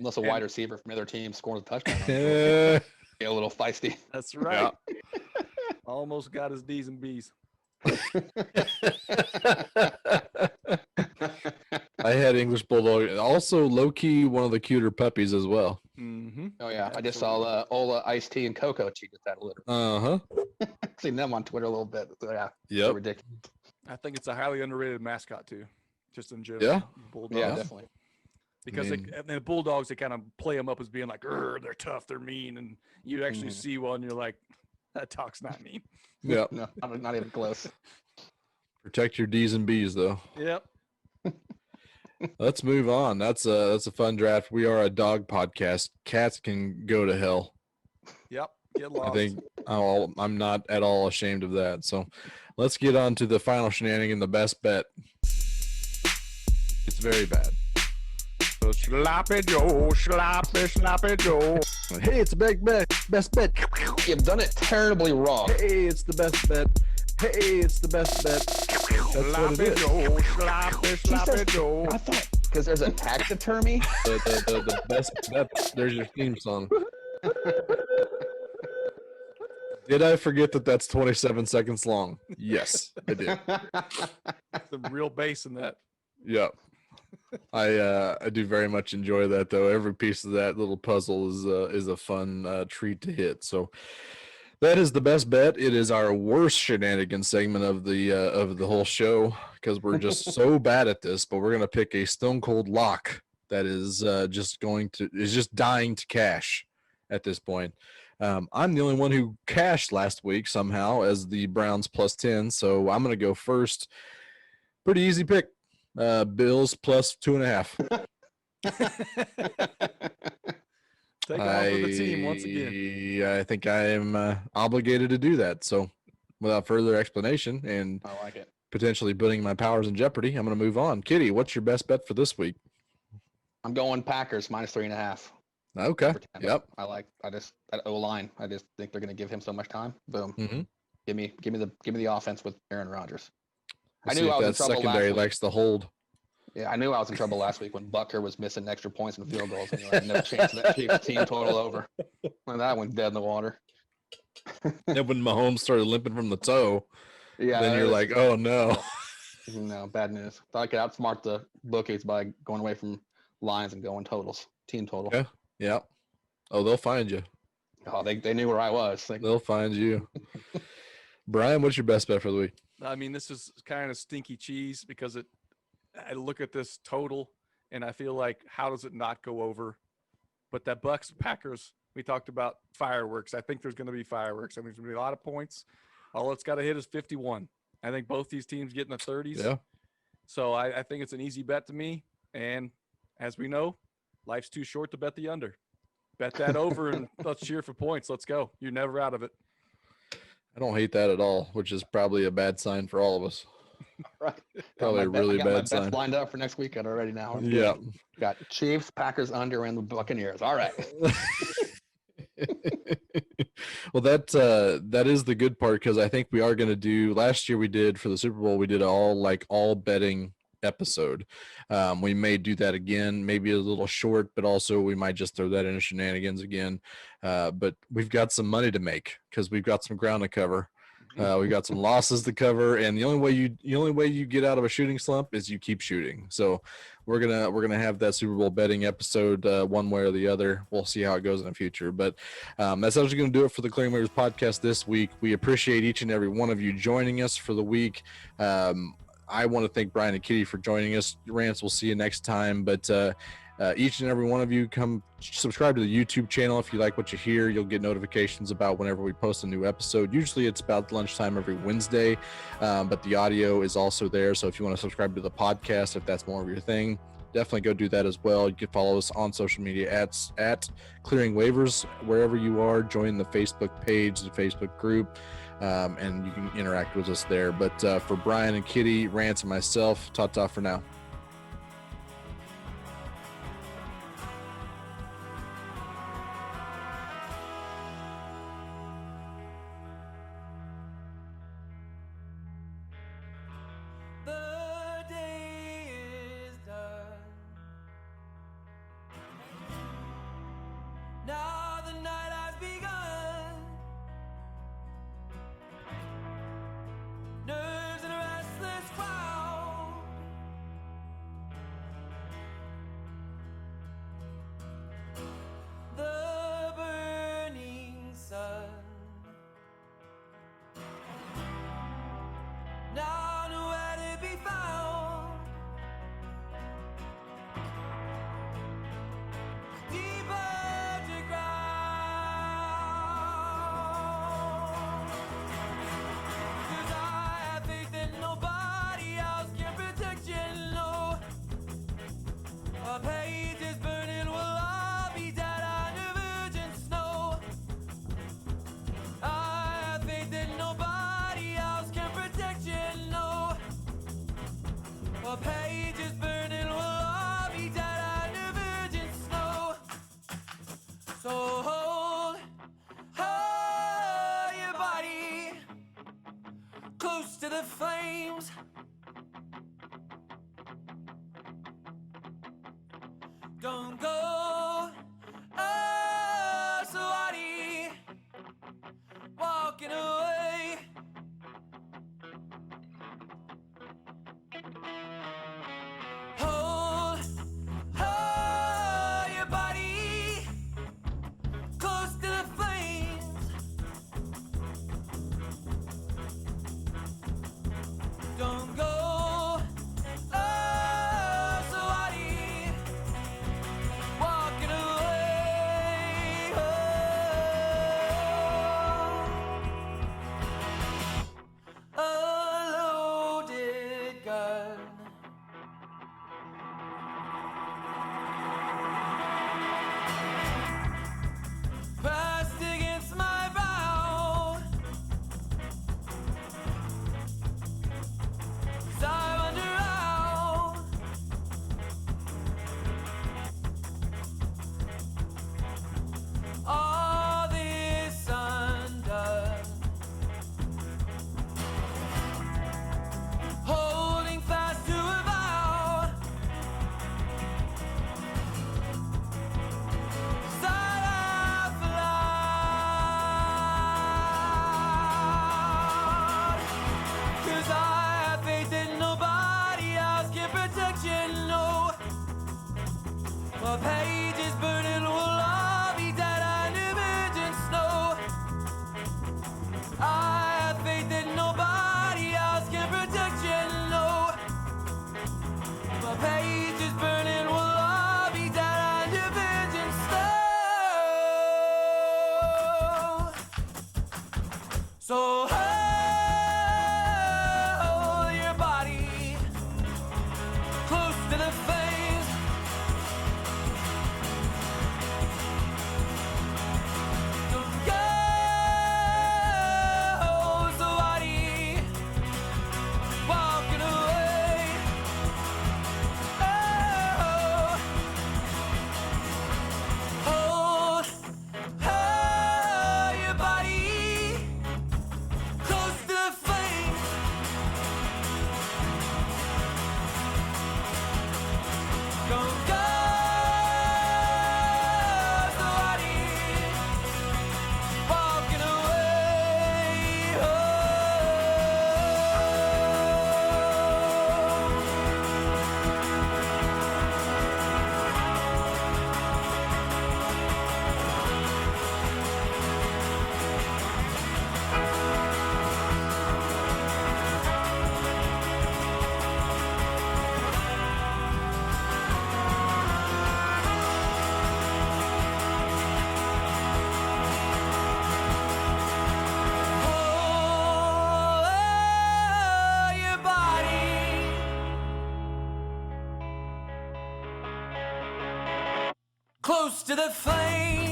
Unless a And- wide receiver from the other team scores a touchdown. huh. Get a little feisty. That's right. Almost got his D's and B's. I had English Bulldog. Also, low key, one of the cuter puppies as well. Mm-hmm. Oh yeah, I just saw the Ola Iced Tea and Cocoa. She just had a litter. Uh huh. Seen them on Twitter a little bit. So, yeah, so Yep. ridiculous. I think it's a highly underrated mascot too, just in general. Yeah? Bulldogs. Yeah, definitely. Because mean- and the Bulldogs, they kind of play them up as being like, they're tough, they're mean, and you actually Mhm. see one, you're like, that dog's not mean. Yep. No, not even close. Protect your D's and B's though. Yep. Let's move on. That's a fun draft. We are a dog podcast. Cats can go to hell. Yep. Get lost. I think I'm not at all ashamed of that. So let's get on to the final shenanigan, the best bet. It's very bad. So sloppy Joe, sloppy Joe. Hey, it's a big bet. Best bet. You've done it terribly wrong. Hey, it's the best bet. Hey, it's the best bet. That's what it is. Joe, sloppy Joe. I thought because there's a taxidermy. The best bet. There's your theme song. Did I forget that that's 27 seconds long? Yes, I did. Some real bass in that. Yep. I do very much enjoy that though. Every piece of that little puzzle is a fun treat to hit. So that is the best bet. It is our worst shenanigans segment of the whole show because we're just so bad at this. But we're gonna pick a stone cold lock that is just dying to cash at this point. I'm the only one who cashed last week somehow as the Browns +10, so I'm gonna go first. Pretty easy pick. Bills +2.5. Take off for the team once again. I think I am obligated to do that. So, without further explanation and I like it. potentially putting my powers in jeopardy, I'm going to move on. Kitty, what's your best bet for this week? I'm going Packers -3.5. Okay. Yep. That O-line. I just think they're going to give him so much time. Boom. Mm-hmm. Give me the offense with Aaron Rodgers. We'll I see knew if I was in that trouble secondary last week. likes to hold. Yeah, I knew I was in trouble last week when Butker was missing extra points and field goals. And I had no chance of that team total over. When that went dead in the water. And when Mahomes started limping from the toe, Yeah. then you're like, oh no. No, bad news. Thought I could outsmart the bookies by going away from lines and going totals, team total. Okay. Yep. Oh, they'll find you. Oh, they knew where I was. They'll find you. Brian, what's your best bet for the week? I mean, this is kind of stinky cheese because I look at this total and I feel like, how does it not go over? But that Bucks Packers, we talked about fireworks. I think there's going to be fireworks. I think there's going to be a lot of points. All it's got to hit is 51. I think both these teams get in the 30s. Yeah. So I think it's an easy bet to me. And as we know, life's too short to bet the under. Bet that over and let's cheer for points. Let's go. You're never out of it. I don't hate that at all, which is probably a bad sign for all of us. Right. Probably a really I got my bad bets sign. lined up for next weekend already now. Yeah. Got Chiefs, Packers under, and the Buccaneers. All right. Well, that is the good part because I think we are going to do. Last year we did for the Super Bowl, we did all betting episode. We may do that again, maybe a little short, but also we might just throw that into Shenanigans again. But we've got some money to make because we've got some ground to cover. We've got some losses to cover, and the only way you get out of a shooting slump is you keep shooting. So we're gonna have that Super Bowl betting episode one way or the other. We'll see how it goes in the future. But that's actually going to do it for the Clearing Waivers podcast this week. We appreciate each and every one of you joining us for the week. I want to thank Brian and Kitty for joining us. Rance, we'll see you next time. But each and every one of you, come subscribe to the YouTube channel. If you like what you hear, you'll get notifications about whenever we post a new episode. Usually it's about lunchtime every Wednesday, but the audio is also there. So if you want to subscribe to the podcast, if that's more of your thing, definitely go do that as well. You can follow us on social media at Clearing Waivers. Wherever you are, join the Facebook page, the Facebook group, and you can interact with us there. But for Brian and Kitty, Rance, and myself, ta-ta for now. The day is done. Now the night has begun. Nerves in a restless crowd. The burning sun. Now nowhere to be found. Deep underground. 'Cause I have faith that nobody else can protect you, no. A page is burning, we'll all be dead under virgin snow. I have faith that nobody else can protect you, no. A page is burning, we'll all be dead under virgin snow. So hold your body close to the flames. Don't go so haughty, walking away. Hold your body close to the flames. Don't go so haughty, walking away. So hold your body close to the face. Don't go somebody walking away. Oh, hold your body close to the flame. Don't go somebody walking away. Oh. Hold your body close to the flame.